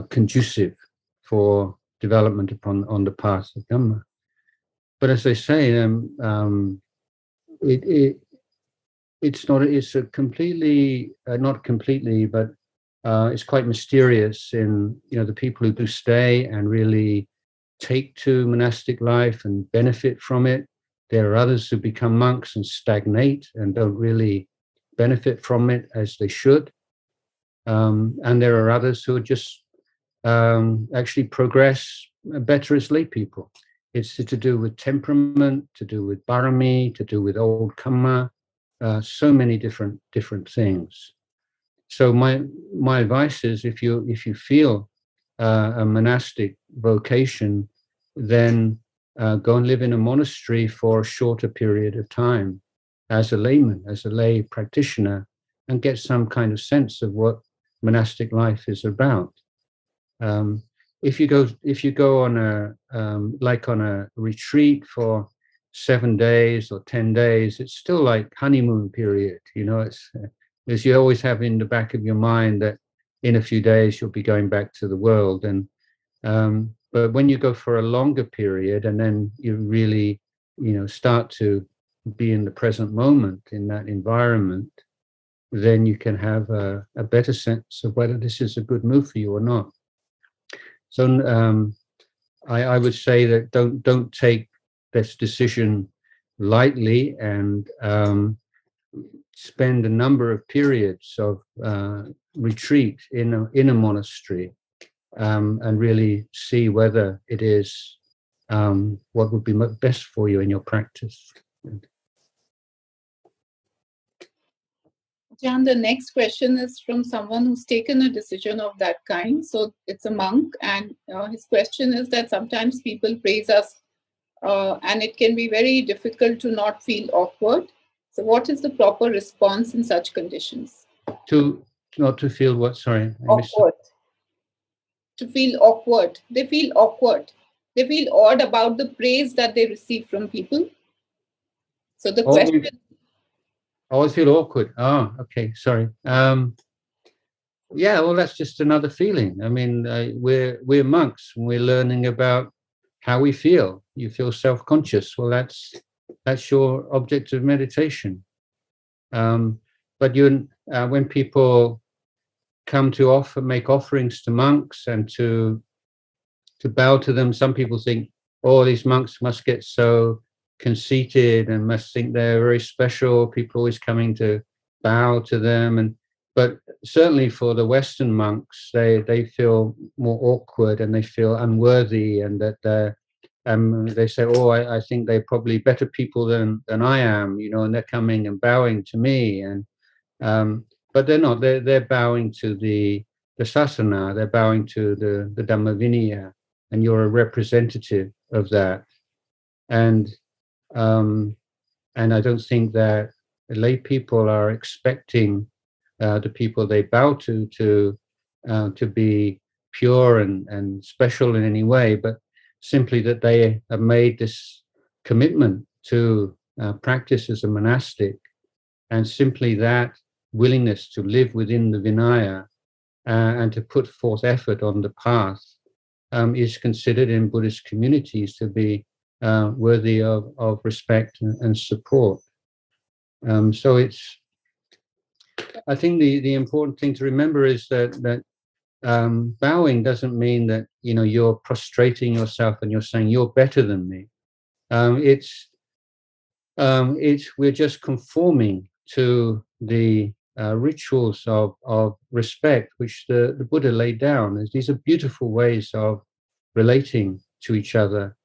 conducive for development on the path of Dhamma. But as I say, it's a completely, not completely, but it's quite mysterious in, the people who do stay and really take to monastic life and benefit from it. There are others who become monks and stagnate and don't really benefit from it as they should. And there are others who just actually progress better as lay people. It's to do with temperament, to do with barami, to do with old karma, so many different things. So my advice is, if you feel a monastic vocation, then go and live in a monastery for a shorter period of time as a layman, as a lay practitioner, and get some kind of sense of what monastic life is about. If you go on a retreat for 7 days or 10 days, it's still like honeymoon period. It's as you always have in the back of your mind that in a few days you'll be going back to the world. And but when you go for a longer period and then you really start to be in the present moment in that environment, then you can have a better sense of whether this is a good move for you or not. So I would say that don't take this decision lightly, and spend a number of periods of retreat in a monastery, and really see whether it is what would be best for you in your practice. Ajahn, the next question is from someone who's taken a decision of that kind. So it's a monk, and his question is that sometimes people praise us, and it can be very difficult to not feel awkward. So what is the proper response in such conditions? Not to feel what? Sorry, awkward. To feel awkward. They feel awkward. They feel odd about the praise that they receive from people. So the question... always feel awkward. Oh, okay, sorry. Yeah, well, that's just another feeling. I mean, we're monks, and we're learning about how we feel. You feel self-conscious. Well, that's your object of meditation. But when people come to make offerings to monks and to bow to them, some people think, oh, these monks must get so conceited and must think they're very special. People always coming to bow to them, but certainly for the Western monks, they feel more awkward and they feel unworthy, and that they say, oh, I think they're probably better people than I am, and they're coming and bowing to me, and but they're not. They're bowing to the sasana. They're bowing to the Dhamma Vinaya, and you're a representative of that. And I don't think that lay people are expecting the people they bow to be pure and special in any way, but simply that they have made this commitment to practice as a monastic, and simply that willingness to live within the Vinaya and to put forth effort on the path is considered in Buddhist communities to be worthy of respect and support. So I think the important thing to remember is that bowing doesn't mean that you're prostrating yourself and you're saying you're better than me. We're just conforming to the rituals of respect which the Buddha laid down. These are beautiful ways of relating to each other,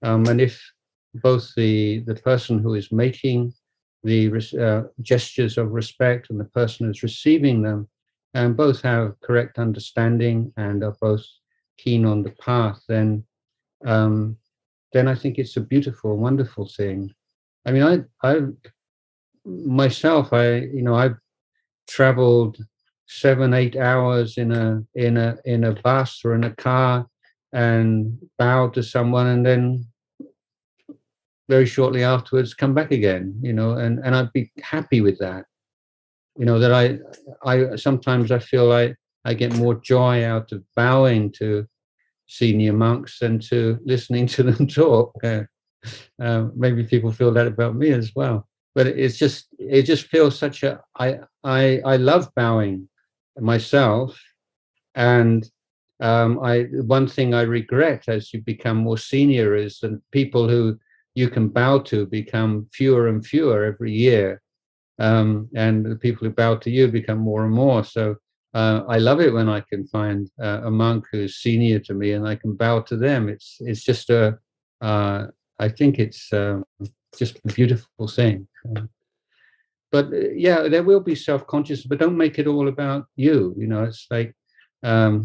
and if both the person who is making the gestures of respect and the person who's receiving them, and both have correct understanding and are both keen on the path, then I think it's a beautiful, wonderful thing. I mean, I myself, I've traveled 7-8 hours in a bus or in a car and bowed to someone, and then very shortly afterwards come back again, and I'd be happy with that. that I sometimes I feel like I get more joy out of bowing to senior monks than to listening to them talk. Maybe people feel that about me as well. But it just feels such a I love bowing myself, and one thing I regret as you become more senior is that people who you can bow to become fewer and fewer every year, and the people who bow to you become more and more. So I love it when I can find a monk who's senior to me and I can bow to them. It's just I think it's just a beautiful thing. But yeah, there will be self-consciousness, but don't make it all about you. It's like, oh,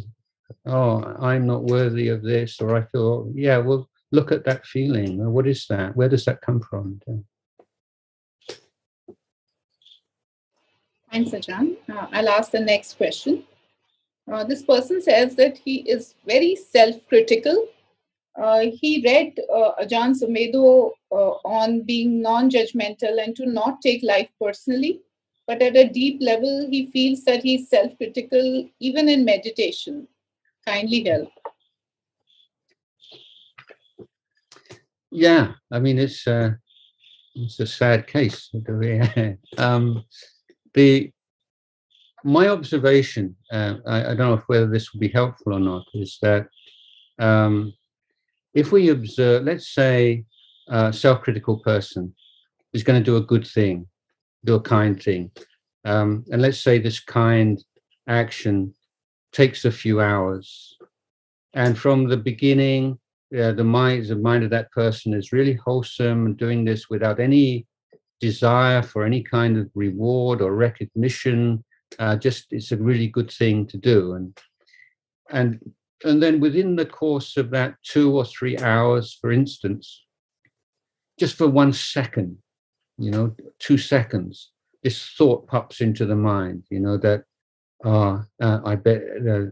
I'm not worthy of this, or I feel, yeah, well, look at that feeling. What is that? Where does that come from? Thanks, Ajahn. I'll ask the next question. This person says that he is very self-critical. He read Ajahn Sumedho on being non-judgmental and to not take life personally. But at a deep level, he feels that he's self-critical even in meditation. Kindly help. Yeah, I mean, it's a sad case. My observation, I don't know whether this will be helpful or not, is that if we observe, let's say, a self-critical person is going to do a good thing, do a kind thing, and let's say this kind action takes a few hours, and from the beginning, the mind of that person is really wholesome and doing this without any desire for any kind of reward or recognition. Just it's a really good thing to do, and then within the course of that 2 or 3 hours, for instance, just for 1 second, 2 seconds, this thought pops into the mind, that I bet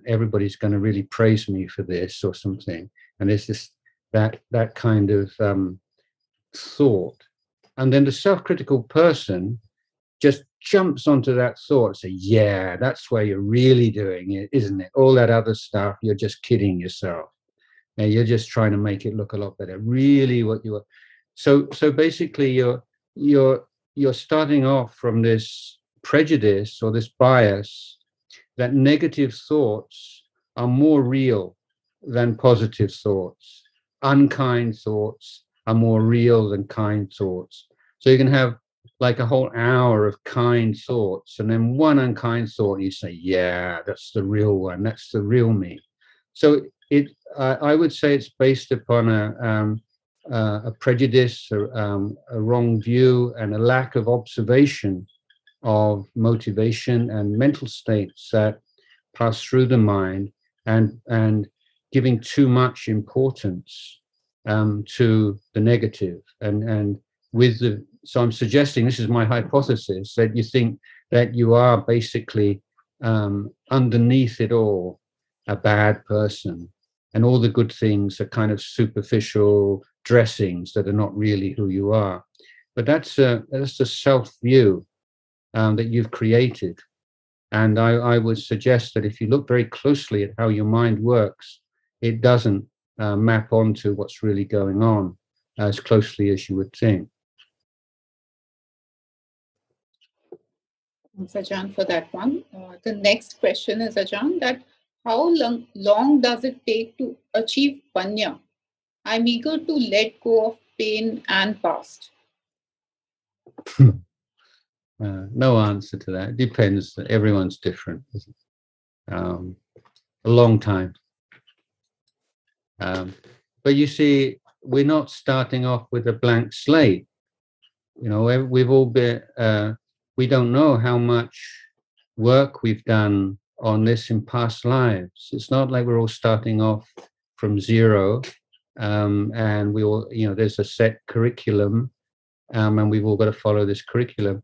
everybody's going to really praise me for this or something, and there's this that kind of thought, and then the self-critical person just jumps onto that thought and say, yeah, that's where you're really doing it, isn't it? All that other stuff, you're just kidding yourself. And you're just trying to make it look a lot better. Really what you are. So basically you're starting off from this prejudice or this bias that negative thoughts are more real than positive thoughts. Unkind thoughts are more real than kind thoughts. So you can have like a whole hour of kind thoughts, and then one unkind thought, you say, yeah, that's the real one, that's the real me. So I would say it's based upon a prejudice, a wrong view, and a lack of observation of motivation and mental states that pass through the mind, and giving too much importance to the negative, and so I'm suggesting, this is my hypothesis, that you think that you are basically underneath it all a bad person, and all the good things are kind of superficial dressings that are not really who you are. But that's a self-view that you've created. And I would suggest that if you look very closely at how your mind works, it doesn't map onto what's really going on as closely as you would think. Thanks, Ajahn, for that one. The next question is, Ajahn, that how long does it take to achieve panya? I'm eager to let go of pain and past. No answer to that. It depends. Everyone's different. A long time. But you see, we're not starting off with a blank slate. We've all been, we don't know how much work we've done on this in past lives. It's not like we're all starting off from zero, and we all, there's a set curriculum, and we've all got to follow this curriculum.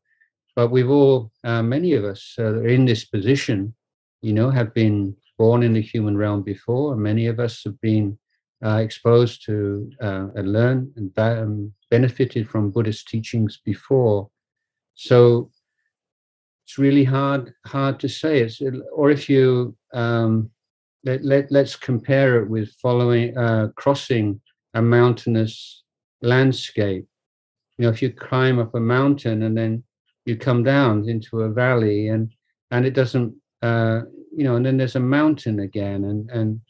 But we've all, many of us are in this position, have been born in the human realm before, and many of us have been exposed to and learned and benefited from Buddhist teachings before. So it's really hard to say. Or if you let's compare it with crossing a mountainous landscape. If you climb up a mountain and then you come down into a valley, and it doesn't, and then there's a mountain again, and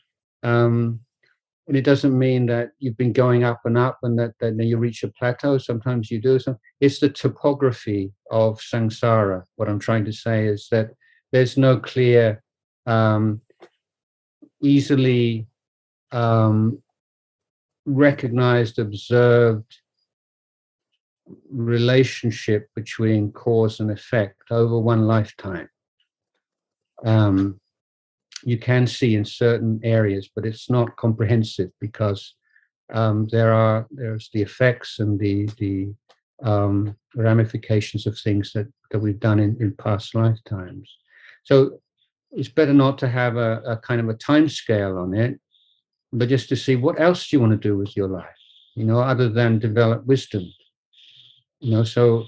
it doesn't mean that you've been going up and up and that then you reach a plateau. Sometimes you do. So it's the topography of samsara. What I'm trying to say is that there's no clear, easily recognized, observed relationship between cause and effect over one lifetime. You can see in certain areas, but it's not comprehensive because there's the effects and the ramifications of things that we've done in past lifetimes. So it's better not to have a kind of a time scale on it, but just to see what else do you want to do with your life, other than develop wisdom. So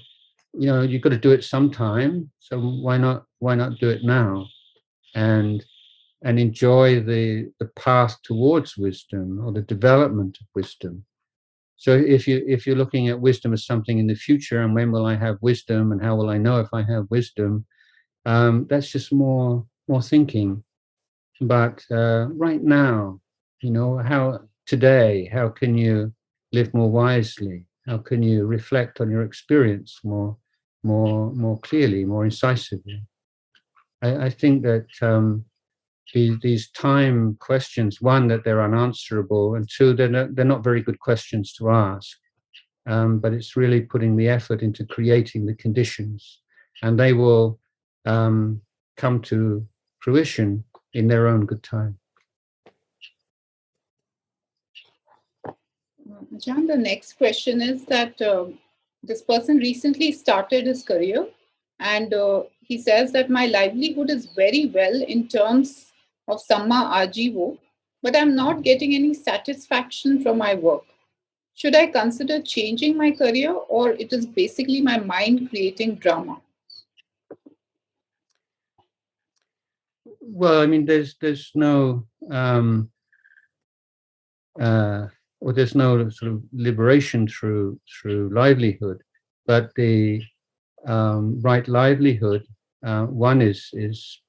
you've got to do it sometime. So why not do it now, and enjoy the path towards wisdom or the development of wisdom. So if you're looking at wisdom as something in the future, and when will I have wisdom, and how will I know if I have wisdom, that's just more thinking. But right now, how can you live more wisely? How can you reflect on your experience more clearly, more incisively? I think that these time questions, one, that they're unanswerable, and two, they're not very good questions to ask. But it's really putting the effort into creating the conditions, and they will come to fruition in their own good time. Ajahn, the next question is that this person recently started his career, and he says that my livelihood is very well in terms of samma ajivo, but I'm not getting any satisfaction from my work. Should I consider changing my career, or it is basically my mind creating drama? Well, I mean, there's no there's no sort of liberation through livelihood, but the right livelihood, one is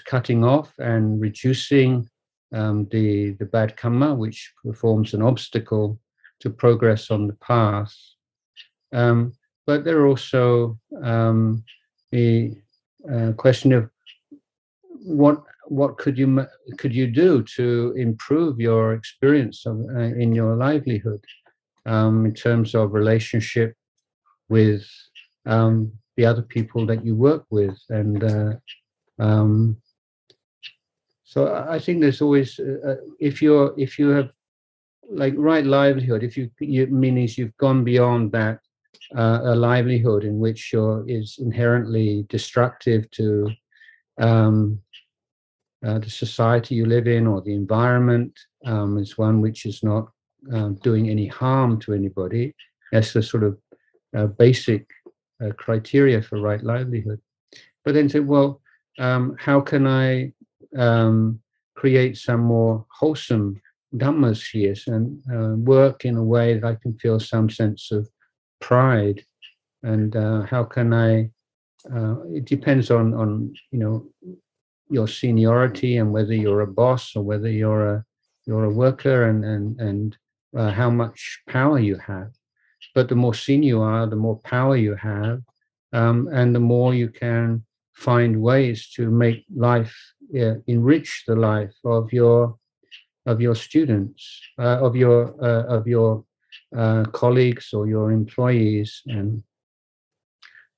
cutting off and reducing the bad karma, which forms an obstacle to progress on the path. But there are also the question of what could you do to improve your experience in your livelihood, in terms of relationship with the other people that you work with, and so I think there's always if you have like right livelihood, if you meanings you've gone beyond that a livelihood in which is inherently destructive to the society you live in, or the environment, is one which is not doing any harm to anybody. That's the sort of basic criteria for right livelihood. But then say, well, how can I create some more wholesome Dhammas here, and work in a way that I can feel some sense of pride? And how can I? It depends on your seniority, and whether you're a boss or whether you're a worker, and how much power you have. But the more senior you are, the more power you have, and the more you can find ways to make life, enrich the life of your students, of your colleagues or your employees. And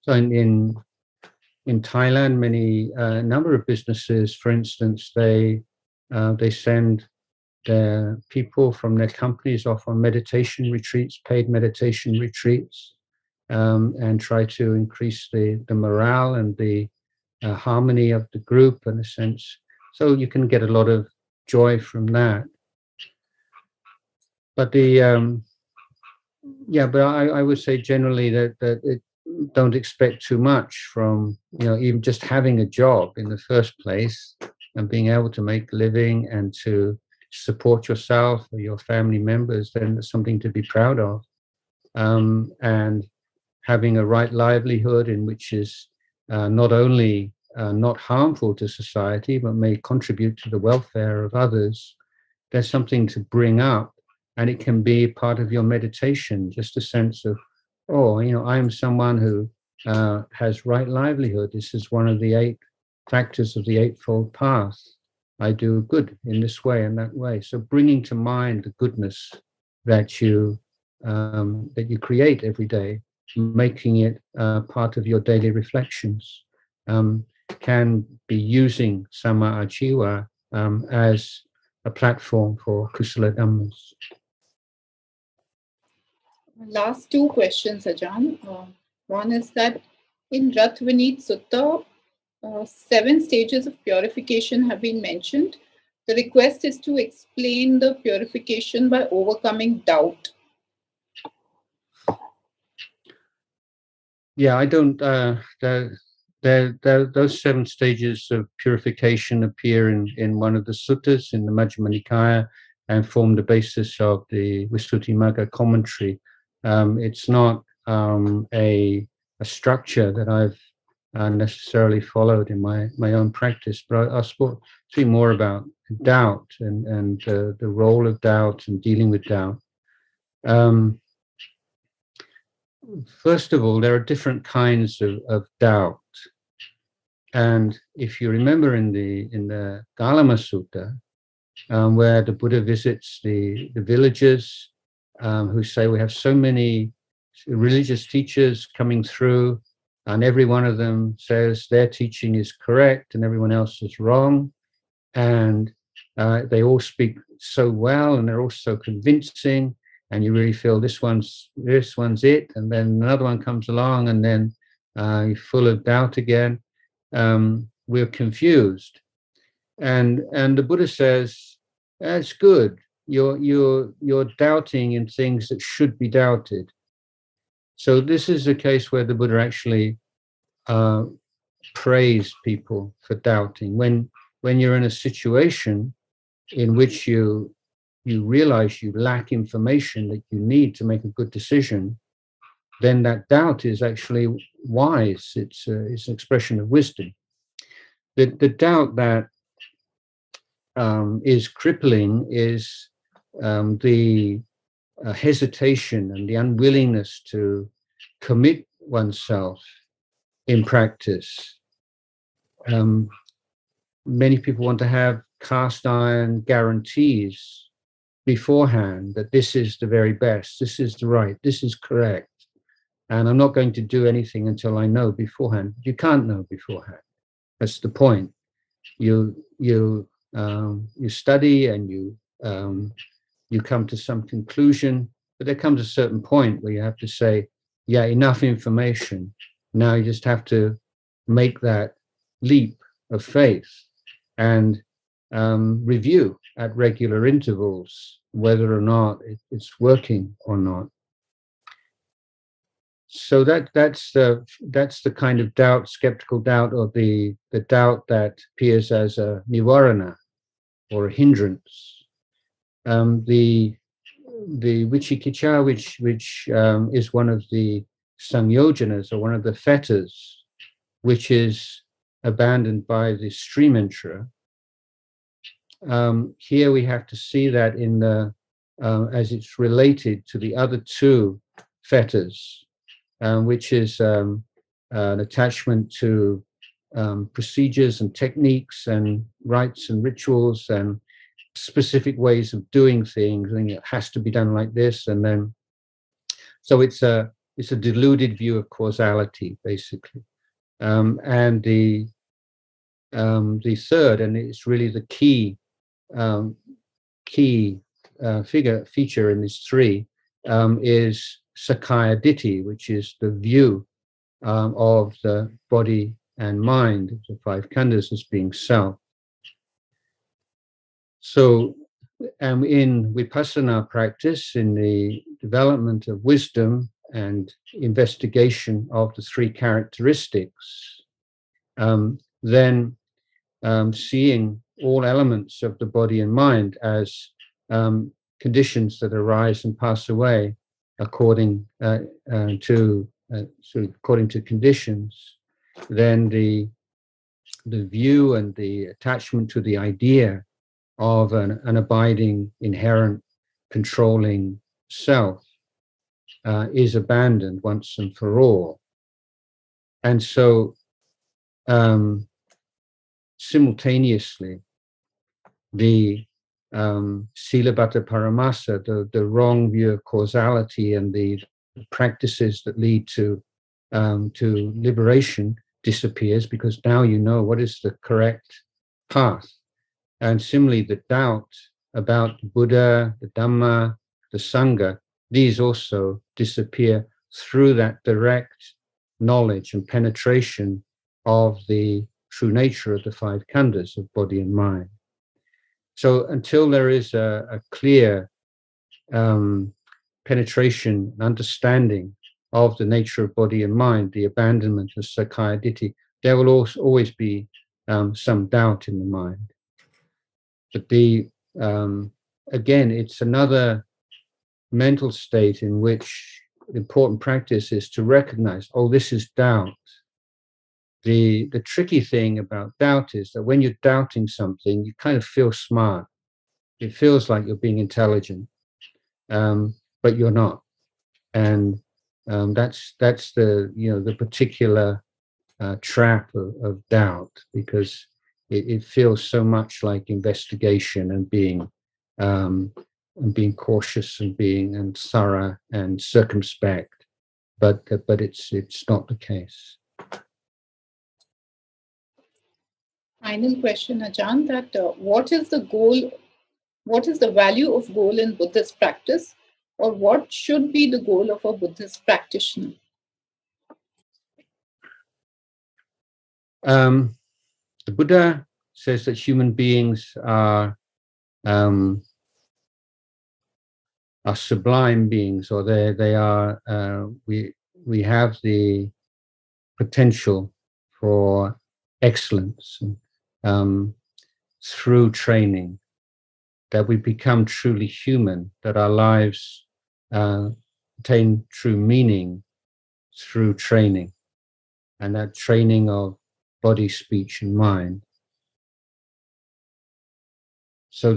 so in Thailand, many number of businesses, for instance, they send their people from their companies off on meditation retreats, paid meditation retreats, and try to increase the morale and the harmony of the group, in a sense. So you can get a lot of joy from that. But but I would say generally that don't expect too much from, even just having a job in the first place and being able to make a living and to support yourself or your family members, then it's something to be proud of. And having a right livelihood in which is not only not harmful to society, but may contribute to the welfare of others, there's something to bring up, and it can be part of your meditation, just a sense of, I am someone who has right livelihood. This is one of the 8 factors of the Eightfold Path. I do good in this way and that way. So bringing to mind the goodness that you create every day, making it part of your daily reflections, can be using Sama Ajiva as a platform for Kusala Dhammas. Last 2 questions, Ajahn. One is that in Rath Vineet Sutta, 7 stages of purification have been mentioned. The request is to explain the purification by overcoming doubt. Yeah, I don't. Those 7 stages of purification appear in one of the suttas in the Majjhima Nikaya and form the basis of the Visuddhimagga commentary. It's not a structure that I've necessarily followed in my own practice, but I'll speak more about doubt and the role of doubt and dealing with doubt. First of all, there are different kinds of doubt. And if you remember in the Galama Sutta, where the Buddha visits the villagers who say, we have so many religious teachers coming through, and every one of them says their teaching is correct and everyone else is wrong. And they all speak so well and they're all so convincing. And you really feel this one's it, and then another one comes along, and then you're full of doubt again. We're confused, and the Buddha says, "That's good. You're doubting in things that should be doubted." So this is a case where the Buddha actually praised people for doubting. When you're in a situation in which you realize you lack information that you need to make a good decision, then that doubt is actually wise. It's an expression of wisdom. The doubt that is crippling is the hesitation and the unwillingness to commit oneself in practice. Many people want to have cast iron guarantees beforehand that this is the very best, this is the right, this is correct, and I'm not going to do anything until I know beforehand. You can't know beforehand. That's the point. You study and you come to some conclusion, but there comes a certain point where you have to say, yeah, enough information. Now you just have to make that leap of faith and review at regular intervals whether or not it's working or not. So that's the kind of doubt, skeptical doubt, or the doubt that appears as a nivarana or a hindrance. The vicikicca, which is one of the samyojanas, or one of the fetters, which is abandoned by the stream enterer. Here we have to see that in the as it's related to the other 2 fetters, which is an attachment to procedures and techniques and rites and rituals and specific ways of doing things, and it has to be done like this. And then, so it's a deluded view of causality, basically. And the third, and it's really the key feature in these 3, is Sakkaya Ditthi, which is the view of the body and mind, the 5 khandhas, as being self. So, in Vipassana practice, in the development of wisdom, investigation of the three characteristics, then seeing all elements of the body and mind as conditions that arise and pass away according to conditions, then the view and the attachment to the idea of an abiding, inherent, controlling self is abandoned once and for all. And so simultaneously, the Silabhata Paramasa, the wrong view of causality and the practices that lead to liberation disappears, because now you know what is the correct path. And similarly, the doubt about the Buddha, the Dhamma, the Sangha, these also disappear through that direct knowledge and penetration of the true nature of the five khandhas of body and mind. So until there is a clear penetration and understanding of the nature of body and mind, the abandonment of Sakkaya Ditthi, there will always be some doubt in the mind. But again, it's another mental state in which the important practice is to recognize, oh, this is doubt. The tricky thing about doubt is that when you're doubting something, you kind of feel smart. It feels like you're being intelligent, but you're not. And that's the particular trap of doubt, because it feels so much like investigation and being cautious and being thorough and circumspect, but it's not the case. Final question, Ajahn, that what is the goal? What is the value of goal in Buddhist practice, or what should be the goal of a Buddhist practitioner? The Buddha says that human beings are sublime beings, or they are. We have the potential for excellence through training, that we become truly human, that our lives attain true meaning through training, and that training of body, speech, and mind. So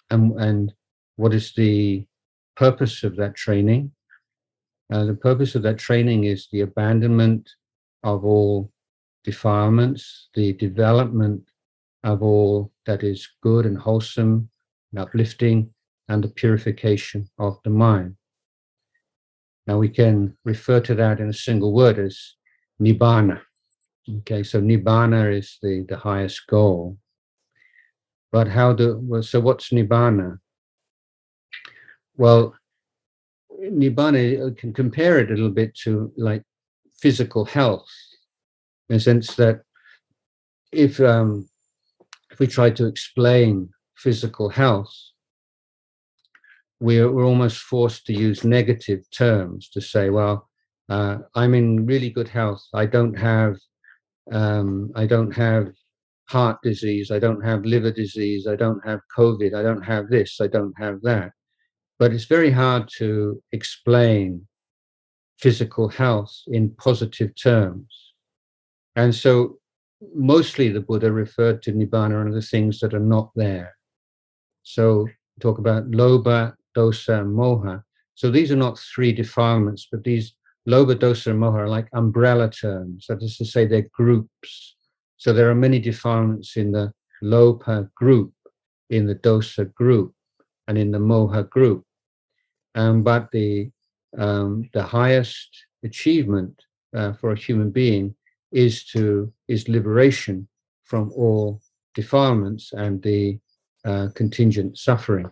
and what is the purpose of that training? The purpose of that training is the abandonment of all defilements, the development of all that is good and wholesome and uplifting, and the purification of the mind. Now we can refer to that in a single word as Nibbana. Okay, so Nibbana is the highest goal. But so what's Nibbana? Well, Nibbana, you can compare it a little bit to like physical health, in the sense that if we try to explain physical health, we're almost forced to use negative terms to say, well, I'm in really good health. I don't have heart disease. I don't have liver disease. I don't have COVID. I don't have this. I don't have that. But it's very hard to explain physical health in positive terms. And so mostly the Buddha referred to Nibbana and the things that are not there. So talk about Lobha, Dosa, and Moha. So these are not three defilements, but these Lobha, Dosa, and Moha are like umbrella terms. That is to say, they're groups. So there are many defilements in the Lobha group, in the Dosa group, and in the Moha group. But the highest achievement for a human being is liberation from all defilements and the contingent suffering.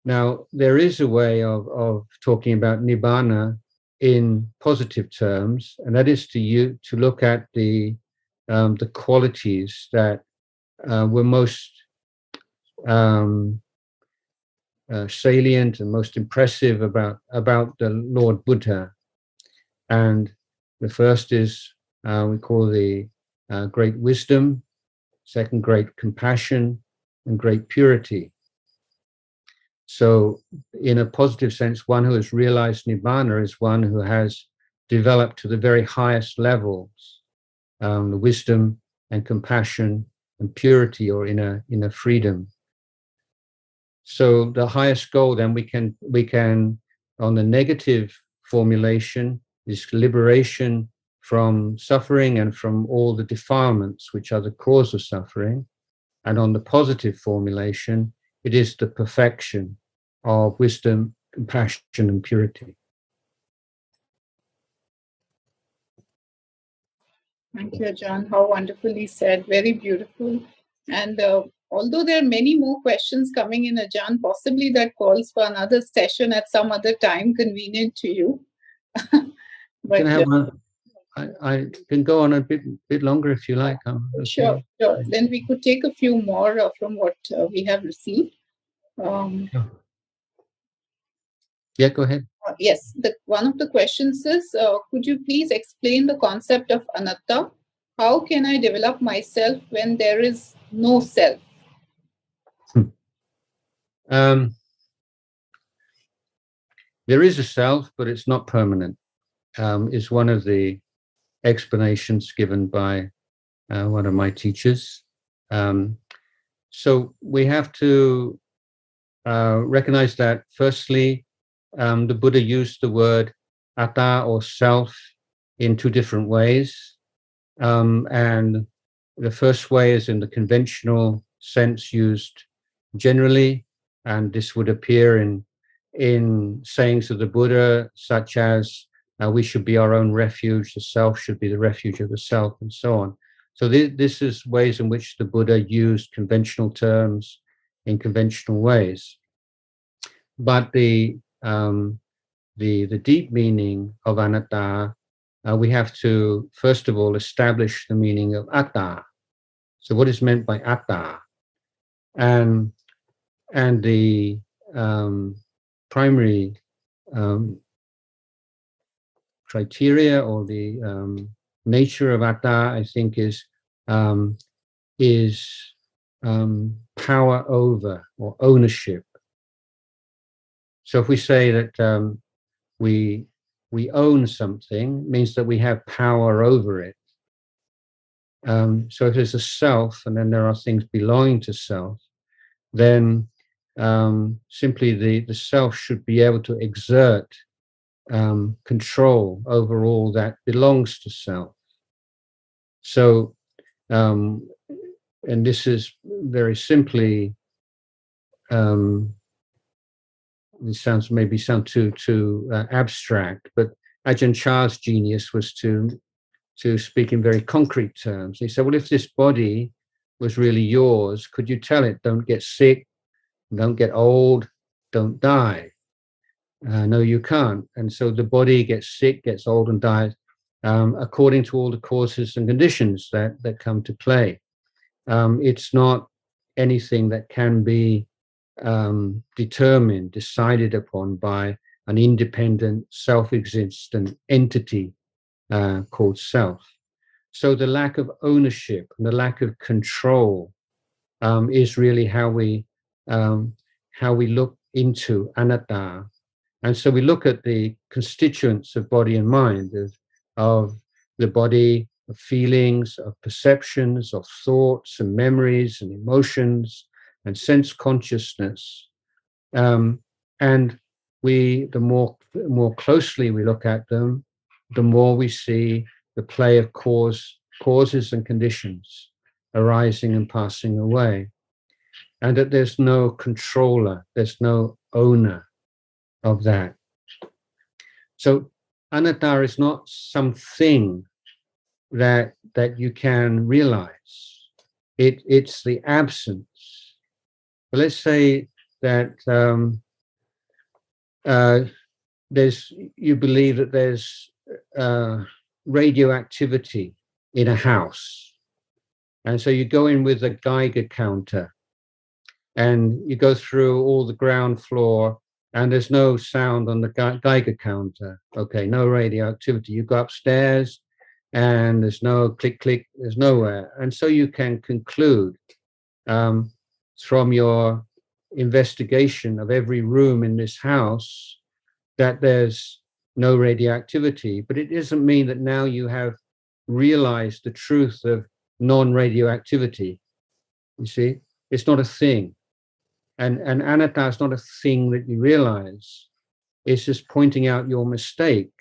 Now, there is a way of talking about Nibbana in positive terms, and that is to look at the qualities that were most salient and most impressive about the Lord Buddha. And the first is we call the great wisdom, second great compassion, and great purity. So in a positive sense, one who has realized Nibbana is one who has developed to the very highest levels, the wisdom and compassion and purity, or inner freedom. So the highest goal then we can on the negative formulation is liberation from suffering and from all the defilements which are the cause of suffering. And on the positive formulation, it is the perfection of wisdom, compassion, and purity. Thank you, Ajahn. How wonderfully said. Very beautiful. And although there are many more questions coming in, Ajahn, possibly that calls for another session at some other time convenient to you. But I can go on a bit longer if you like. Okay. Sure. Then we could take a few more from what we have received. Yeah, go ahead. Yes, one of the questions is, could you please explain the concept of Anatta? How can I develop myself when there is no self? There is a self, but it's not permanent, is one of the explanations given by one of my teachers. So we have to recognize that, firstly, the Buddha used the word atta or self in two different ways. And the first way is in the conventional sense used generally, and this would appear in sayings of the Buddha, such as we should be our own refuge, the self should be the refuge of the self, and so on. So this is ways in which the Buddha used conventional terms in conventional ways. But the deep meaning of anatta, we have to first of all establish the meaning of atta. So what is meant by atta? And the primary criteria or the nature of atta, I think, is power over or ownership. So if we say that we own something, it means that we have power over it. So if there's a self and then there are things belonging to self, then simply the self should be able to exert control over all that belongs to self. So, and this is very simply, this sound too abstract, but Ajahn Chah's genius was to speak in very concrete terms. He said, well, if this body was really yours, could you tell it, don't get sick, don't get old, don't die? No, you can't. And so the body gets sick, gets old, and dies according to all the causes and conditions that come to play. It's not anything that can be determined, decided upon by an independent, self-existent entity called self. So the lack of ownership and the lack of control is really how we look into anatta. And so we look at the constituents of body and mind, of the body, of feelings, of perceptions, of thoughts and memories and emotions and sense consciousness. And the more closely we look at them, the more we see the play of causes and conditions arising and passing away. And that there's no controller, there's no owner of that. So anatta is not something that you can realize. It's the absence. But let's say that you believe that there's radioactivity in a house, and so you go in with a Geiger counter, and you go through all the ground floor, and there's no sound on the Geiger counter. Okay, no radioactivity. You go upstairs, and there's no click, click, there's nowhere. And so you can conclude from your investigation of every room in this house that there's no radioactivity. But it doesn't mean that now you have realized the truth of non-radioactivity. You see, it's not a thing. And Anatta is not a thing that you realize. It's just pointing out your mistake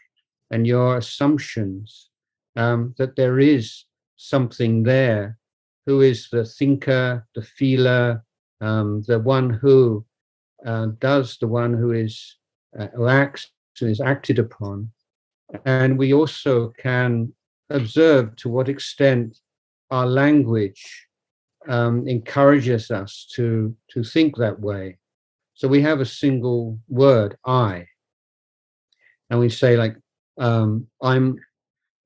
and your assumptions, that there is something there who is the thinker, the feeler, the one who does, the one who is who acts and is acted upon. And we also can observe to what extent our language encourages us to think that way. So we have a single word, I, and we say like,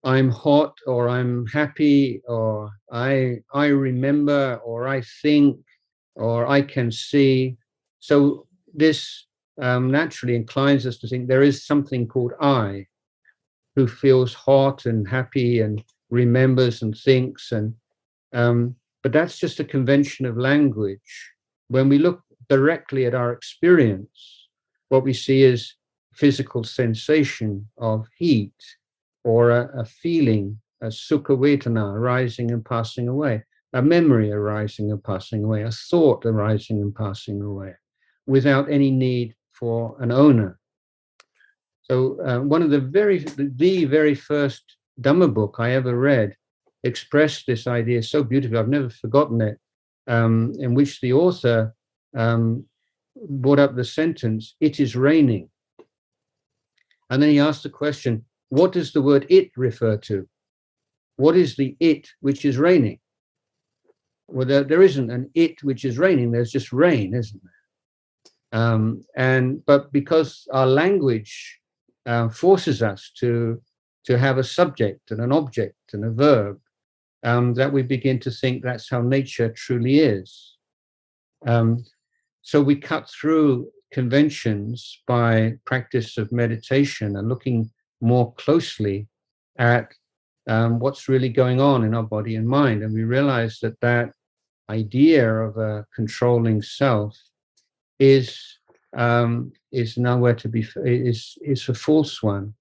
I'm hot, or I'm happy, or I remember, or I think, or I can see. So this naturally inclines us to think there is something called I, who feels hot and happy and remembers and thinks, and but that's just a convention of language. When we look directly at our experience, what we see is physical sensation of heat, or a feeling, a sukha vedana arising and passing away, a memory arising and passing away, a thought arising and passing away, without any need for an owner. So one of the very first Dhamma book I ever read expressed this idea so beautifully. I've never forgotten it, in which the author brought up the sentence, "It is raining." And then he asked the question, what does the word it refer to? What is the it which is raining? Well, there isn't an it which is raining. There's just rain, isn't there? But because our language forces us to have a subject and an object and a verb, that we begin to think that's how nature truly is. So we cut through conventions by practice of meditation and looking more closely at what's really going on in our body and mind. And we realize that that idea of a controlling self is nowhere to be, is a false one.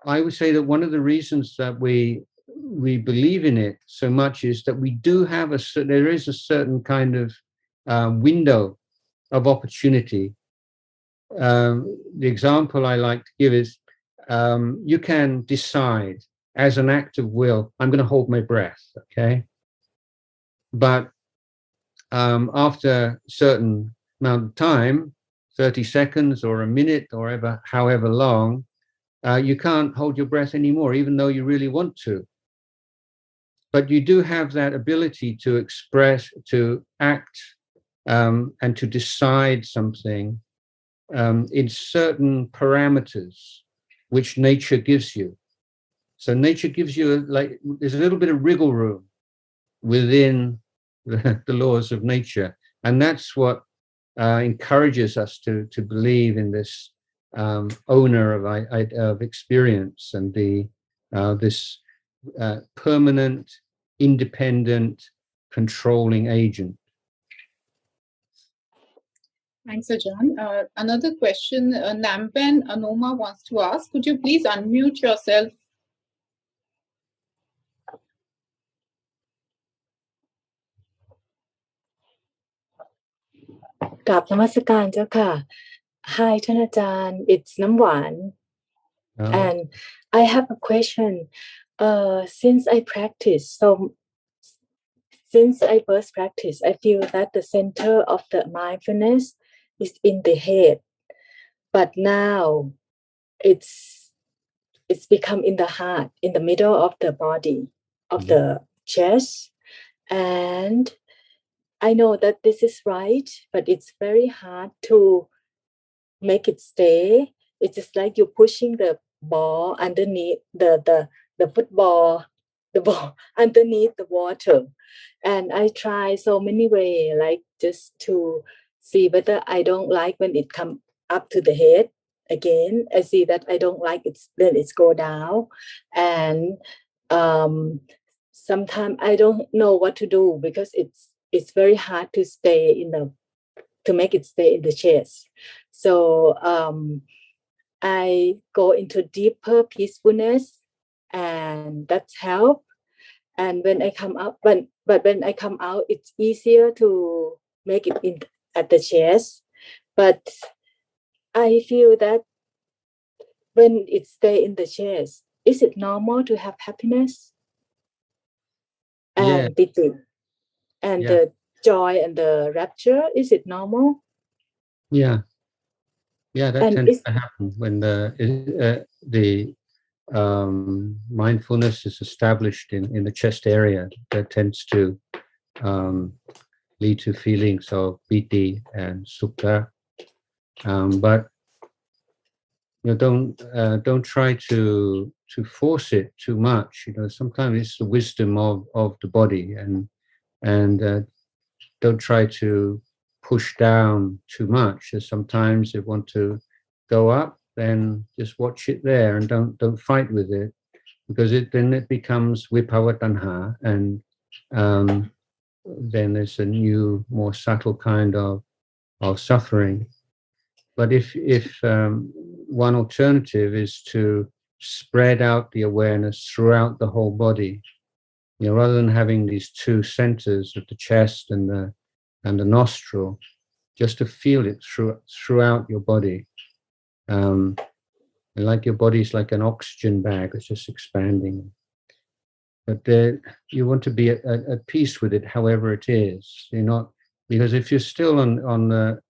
I would say that one of the reasons that we believe in it so much is that we do have there is a certain kind of window of opportunity. The example I like to give is you can decide as an act of will, I'm going to hold my breath, okay? But after a certain amount of time, 30 seconds or a minute or however long, you can't hold your breath anymore, even though you really want to. But you do have that ability to express, to act, and to decide something in certain parameters which nature gives you. So nature gives you, there's a little bit of wriggle room within the laws of nature. And that's what encourages us to believe in this owner of experience and this permanent, independent, controlling agent. Thanks, Ajahn. Another question, Nampan Anoma wants to ask, could you please unmute yourself? Hi, Ajahn. It's Namwan. And I have a question. Since I first practice, I feel that the center of the mindfulness is in the head. But now it's become in the heart, in the middle of the body, of the chest. And I know that this is right, but it's very hard to make it stay. It's just like you're pushing the ball underneath the football the ball underneath the water. And I try so many ways, like just to see whether I don't like when it come up to the head. Again, I see that I don't like it, then it's go down. And sometimes I don't know what to do because it's very hard to stay to make it stay in the chest. So I go into deeper peacefulness, and that's help. And when I come out, when I come out, it's easier to make it in at the chest. But I feel that when it stay in the chest, is it normal to have happiness and pity and the joy and the rapture? Is it normal? Yeah, that And tends to happen when the mindfulness is established in the chest area. That tends to lead to feelings of piti and sukha. But don't try to force it too much. Sometimes it's the wisdom of the body, and don't try to push down too much. Sometimes you want to go up, then just watch it there and don't fight with it, because then it becomes vipavatanha, and then there's a new, more subtle kind of suffering. But if one alternative is to spread out the awareness throughout the whole body, rather than having these two centers of the chest and the nostril, just to feel it throughout your body. Like your body's like an oxygen bag, it's just expanding. But you want to be at peace with it, however it is. You're not, because if you're still on the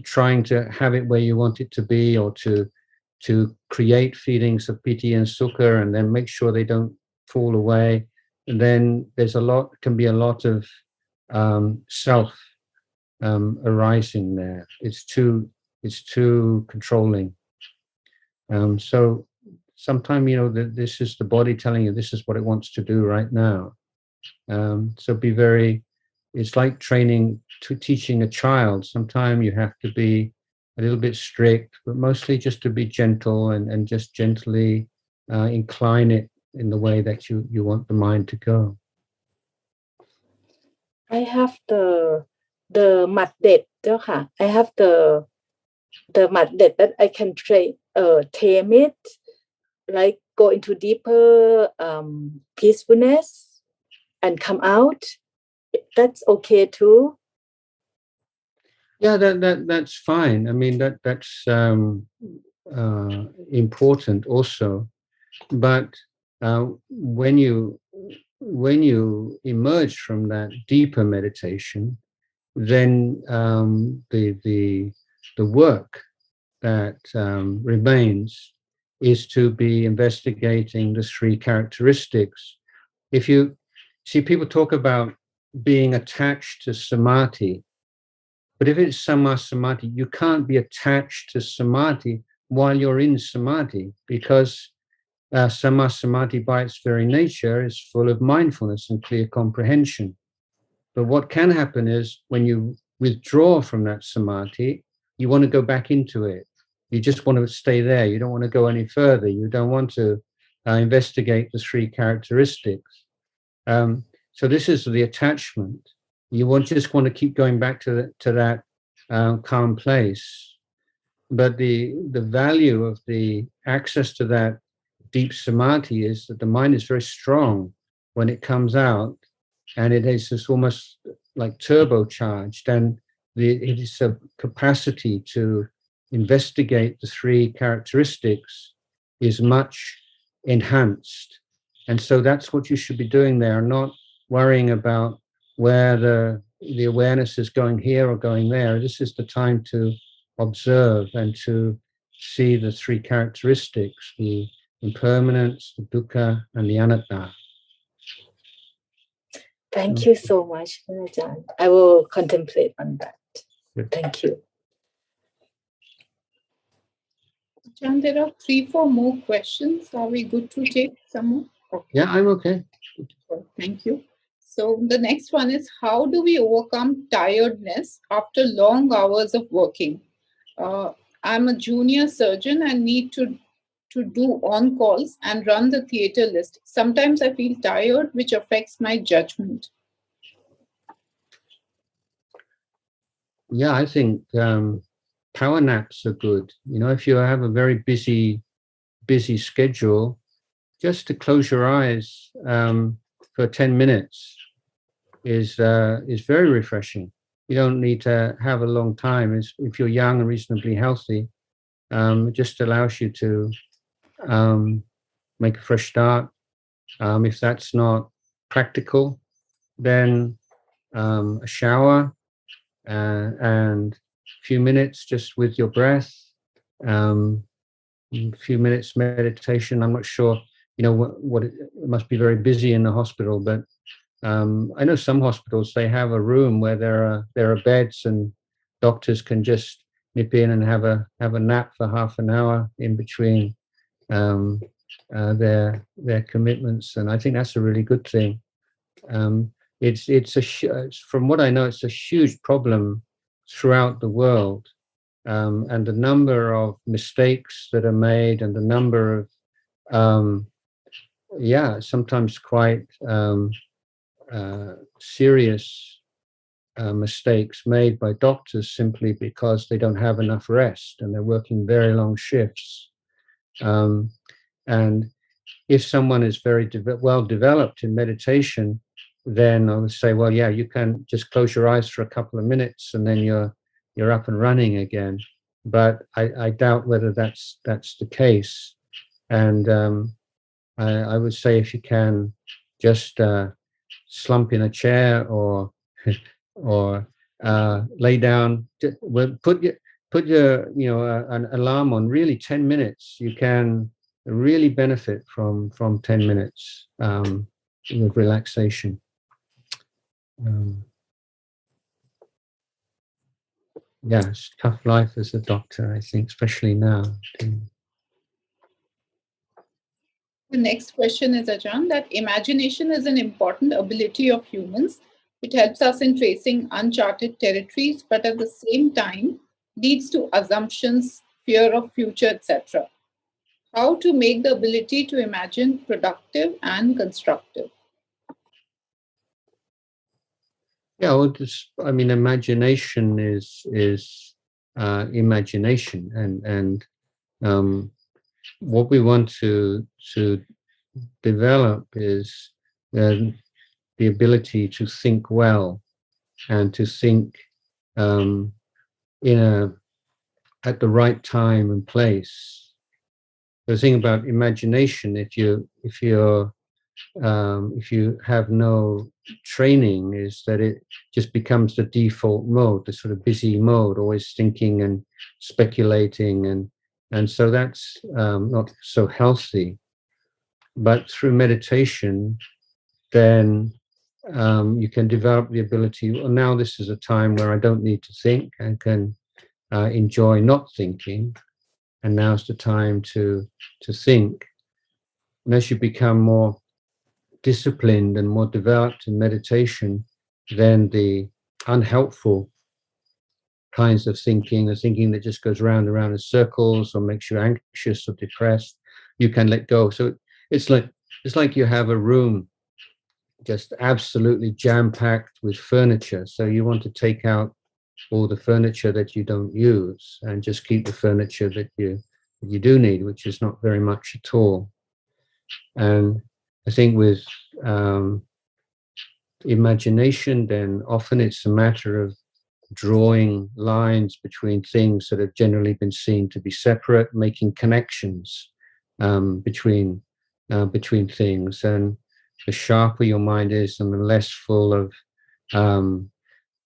trying to have it where you want it to be, or to create feelings of piti and sukha and then make sure they don't fall away, and then can be a lot of self arising there. It's too controlling. So sometimes this is the body telling you this is what it wants to do right now. So it's like teaching a child. Sometimes you have to be a little bit strict, but mostly just to be gentle and just gently incline it in the way that you want the mind to go. I have the mat det, I have the mat det that I can tame it, like go into deeper peacefulness and come out. That's okay too. Yeah, that's fine. I mean that's important also. But when you emerge from that deeper meditation, then the work that remains is to be investigating the three characteristics. If you see, people talk about being attached to samadhi, but if it's samadhi, you can't be attached to samadhi while you're in samadhi, because samadhi by its very nature is full of mindfulness and clear comprehension. But what can happen is when you withdraw from that samadhi, you want to go back into it. You just want to stay there. You don't want to go any further. You don't want to investigate the three characteristics. So this is the attachment. You just want to keep going back to that calm place. But the value of the access to that deep samadhi is that the mind is very strong when it comes out, and it is just almost like turbocharged, and it is a capacity to investigate the three characteristics is much enhanced. And so that's what you should be doing there, not worrying about where the awareness is going here or going there. This is the time to observe and to see the three characteristics, the impermanence, the dukkha, and the anatta. Thank you so much, Ajahn. I will contemplate on that. Good. Thank you. Ajahn, there are 3-4 more questions. Are we good to take some more? Okay. Yeah, I'm okay. Thank you. So the next one is, how do we overcome tiredness after long hours of working? I'm a junior surgeon and need to do on-calls and run the theatre list. Sometimes I feel tired, which affects my judgment. Yeah, I think power naps are good. You know, if you have a very busy schedule, just to close your eyes for 10 minutes is very refreshing. You don't need to have a long time. If you're young and reasonably healthy, it just allows you to make a fresh start. If that's not practical, then a shower and a few minutes just with your breath, a few minutes meditation. I'm not sure, you know, what it must be very busy in the hospital, but I know some hospitals, they have a room where there are beds and doctors can just nip in and have a nap for half an hour in between their commitments, and I think that's a really good thing. It's from what I know, it's a huge problem throughout the world, and the number of mistakes that are made and the number of sometimes quite serious mistakes made by doctors simply because they don't have enough rest and they're working very long shifts. And if someone is very well developed in meditation, then I would say, well, yeah, you can just close your eyes for a couple of minutes and then you're up and running again. But I doubt whether that's the case. And I would say, if you can just slump in a chair or lay down, put your an alarm on really 10 minutes. You can really benefit from 10 minutes with relaxation. It's tough life as a doctor, I think, especially now. The next question is, Ajahn, that imagination is an important ability of humans. It helps us in tracing uncharted territories, but at the same time leads to assumptions, fear of future, etc. How to make the ability to imagine productive and constructive? Yeah, well, imagination is imagination, and what we want to develop is the ability to think well and to think at the right time and place. The thing about imagination, if you have no training, is that it just becomes the default mode, the sort of busy mode, always thinking and speculating, and so that's not so healthy. But through meditation, then you can develop the ability, well, now this is a time where I don't need to think, I can enjoy not thinking, and now's the time to think. And as you become more disciplined and more developed in meditation, then the unhelpful kinds of thinking, the thinking that just goes round and round in circles or makes you anxious or depressed, you can let go. So it's like you have a room just absolutely jam-packed with furniture. So you want to take out all the furniture that you don't use and just keep the furniture that you do need, which is not very much at all. And I think with imagination, then often it's a matter of drawing lines between things that have generally been seen to be separate, making connections between things. And the sharper your mind is and the less full of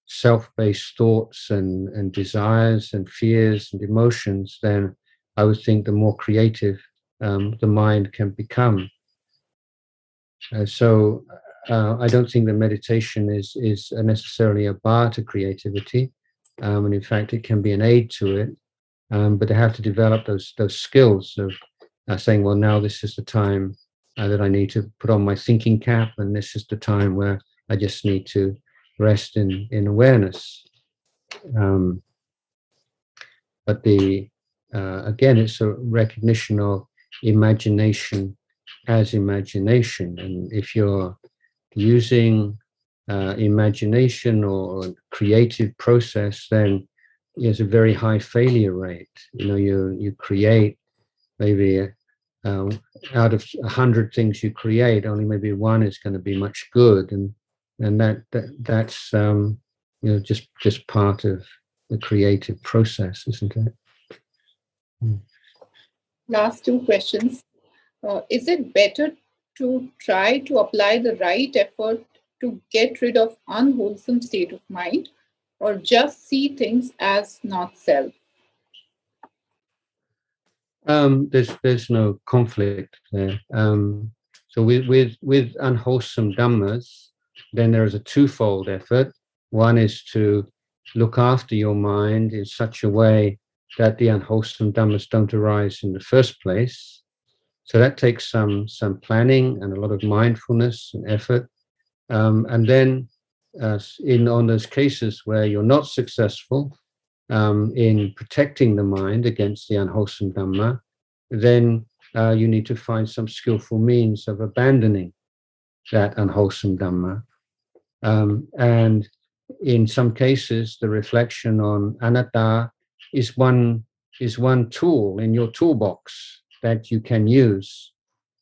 self-based thoughts and desires and fears and emotions, then I would think the more creative the mind can become. So I don't think that meditation is necessarily a bar to creativity, and in fact it can be an aid to it, but they have to develop those skills of saying, well, now this is the time that I need to put on my thinking cap, and this is the time where I just need to rest in awareness. But again, it's a recognition of imagination as imagination, and if you're using imagination or creative process, then there's a very high failure rate. You create maybe out of 100 things you create, only maybe one is going to be much good, and that's just part of the creative process, isn't it? Last two questions. Is it better to try to apply the right effort to get rid of unwholesome state of mind, or just see things as not self? There's no conflict there. So with unwholesome dhammas, then there is a twofold effort. One is to look after your mind in such a way that the unwholesome dhammas don't arise in the first place. So that takes some planning and a lot of mindfulness and effort. And then on those cases where you're not successful in protecting the mind against the unwholesome dhamma, then you need to find some skillful means of abandoning that unwholesome dhamma. And in some cases, the reflection on anatta is one tool in your toolbox that you can use,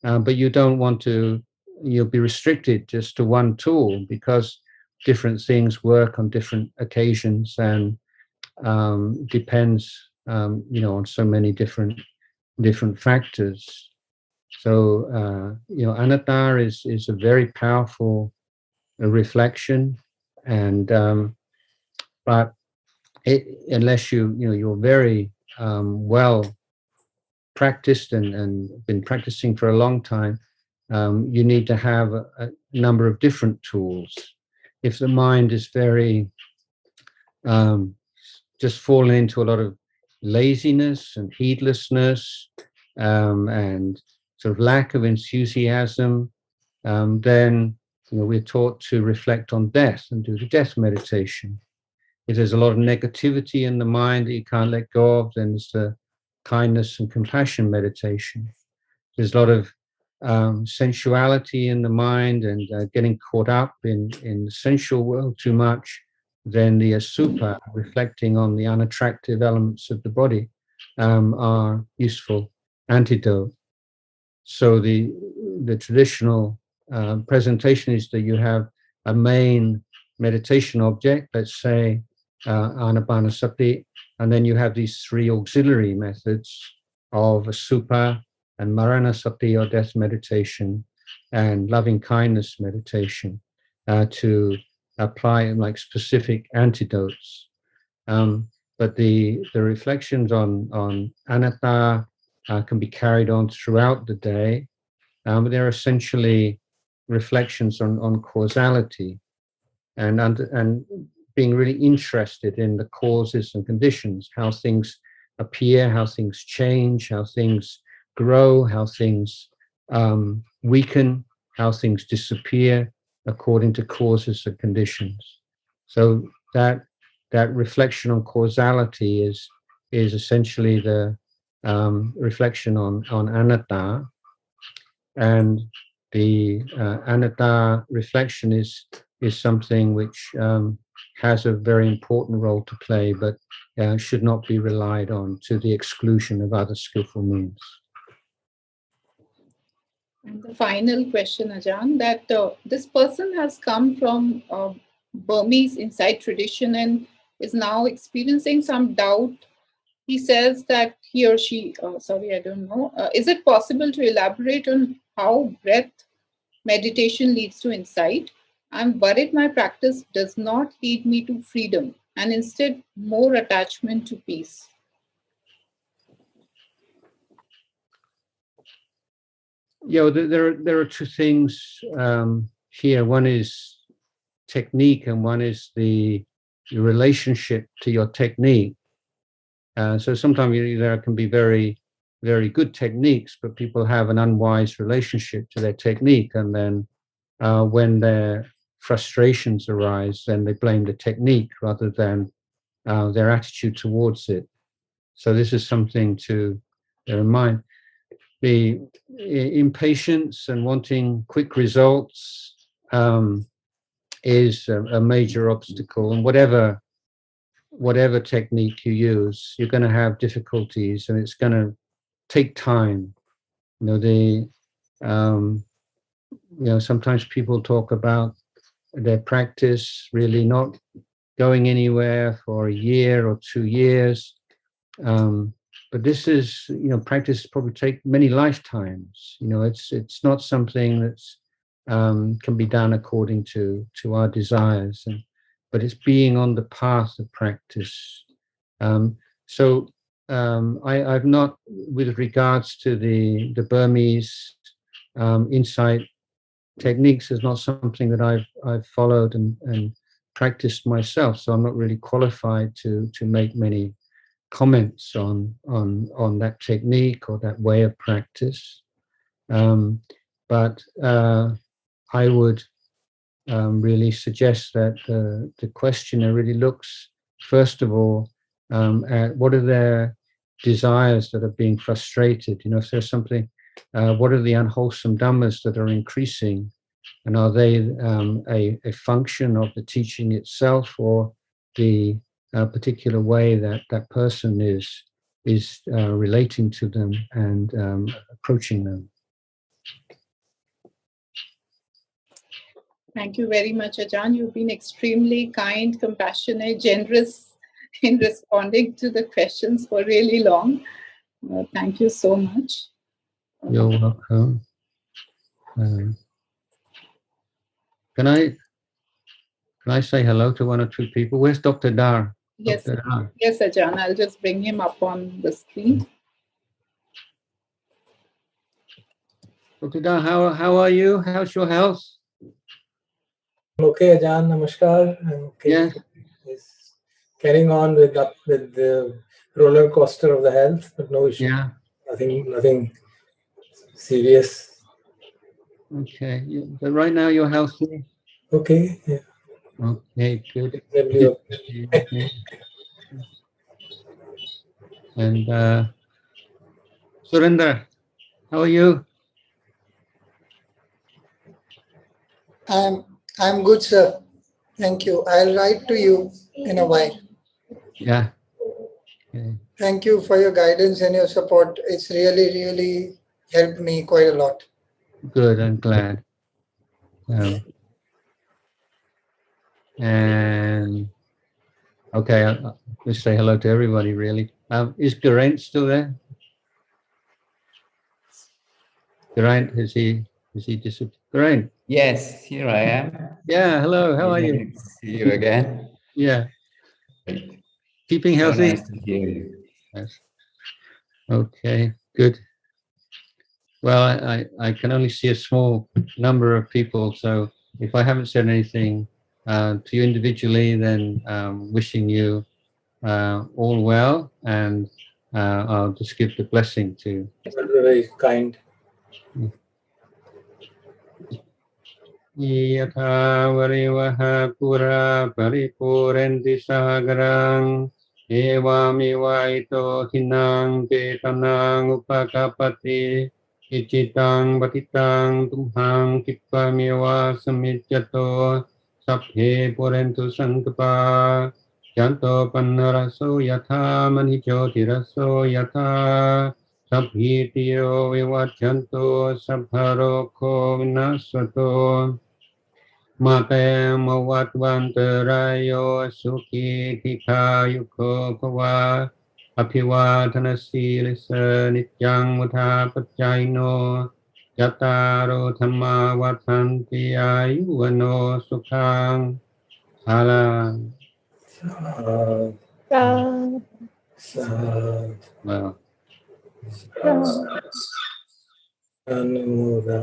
but you don't want to. You'll be restricted just to one tool, because different things work on different occasions, and depends, on so many different factors. So, anatta is a very powerful reflection, and but unless you're very well practiced and been practicing for a long time, you need to have a number of different tools. If the mind is very just fallen into a lot of laziness and heedlessness, and sort of lack of enthusiasm, then we're taught to reflect on death and do the death meditation. If there's a lot of negativity in the mind that you can't let go of, then there's the kindness and compassion meditation. There's a lot of sensuality in the mind and getting caught up in the sensual world too much, then the asupa, reflecting on the unattractive elements of the body, are useful antidote. So the traditional presentation is that you have a main meditation object, let's say anapanasati, and then you have these three auxiliary methods of asupa and maranasati, or death meditation, and loving kindness meditation, to apply like specific antidotes. But the reflections on anatta can be carried on throughout the day. But they're essentially reflections on causality and being really interested in the causes and conditions, how things appear, how things change, how things grow, how things weaken, how things disappear according to causes and conditions. So that reflection on causality is essentially the reflection on anatta, and the anatta reflection is something which has a very important role to play, but should not be relied on to the exclusion of other skillful means. And the final question, Ajahn, that this person has come from Burmese insight tradition and is now experiencing some doubt. He says that he or she, I don't know, is it possible to elaborate on how breath meditation leads to insight? I'm worried my practice does not lead me to freedom and instead more attachment to peace. Yeah, there are two things here. One is technique, and one is the relationship to your technique. So sometimes there can be very very good techniques, but people have an unwise relationship to their technique, and then when their frustrations arise, then they blame the technique rather than their attitude towards it. So this is something to bear in mind. The impatience and wanting quick results is a major obstacle, and whatever technique you use, you're going to have difficulties, and it's going to take time. Sometimes people talk about their practice really not going anywhere for a year or 2 years. But this is, practice probably take many lifetimes. It's not something that's can be done according to our desires, but it's being on the path of practice. I've not, with regards to the Burmese insight techniques, is not something that I've followed and practiced myself, so I'm not really qualified to make many comments on that technique or that way of practice. But I would really suggest that the questioner really looks, first of all, at what are their desires that are being frustrated. If there's something, what are the unwholesome dhammas that are increasing, and are they a function of the teaching itself, or the particular way that that person is relating to them and approaching them. Thank you very much, Ajahn. You've been extremely kind, compassionate, generous in responding to the questions for really long. Thank you so much. You're welcome. Can I say hello to one or two people? Where's Dr. Dar? Yes, Dr. Dar. yes, Ajahn. I'll just bring him up on the screen. Dr. Dar, how are you? How's your health? Okay, Ajahn, namaskar. I'm okay. Yeah. It's carrying on with the roller coaster of the health, but no issue. Yeah. Nothing serious. Okay. But right now you're healthy? Okay, yeah. Okay, good. Okay. And Surinder, how are you? I'm good, sir. Thank you. I'll write to you in a while. Yeah. Okay. Thank you for your guidance and your support. It's really helped me quite a lot. Good, I'm glad. And okay, let's say hello to everybody, really. Is Geraint still there? Geraint, is he disappeared? Geraint? Yes, here I am. Yeah, hello, how are you? See you again. Yeah. Great. Keeping So healthy? nice to hear you. Yes. Okay, good. Well, I can only see a small number of people, so if I haven't said anything to you individually, then wishing you all well, and I'll just give the blessing to. Very kind. Yatha varivaha pura paripurenti sagarang evamivaito hinang ketanang upakapati ichitang batitang tumhang kipamiwa samidyato sabhe purentu sankapa yanto pannaraso yatha manijotiraso yatha sabhitiyo vivachanto sabharoko vinasvato Mate Mawatwantarayo Sukhi Tikayuko Pava Apivatana Silisa Nityang Mutapatyaino Yataro Dhamma Vatanti Ayuvano Sukhang Salang. Well. Anumoda.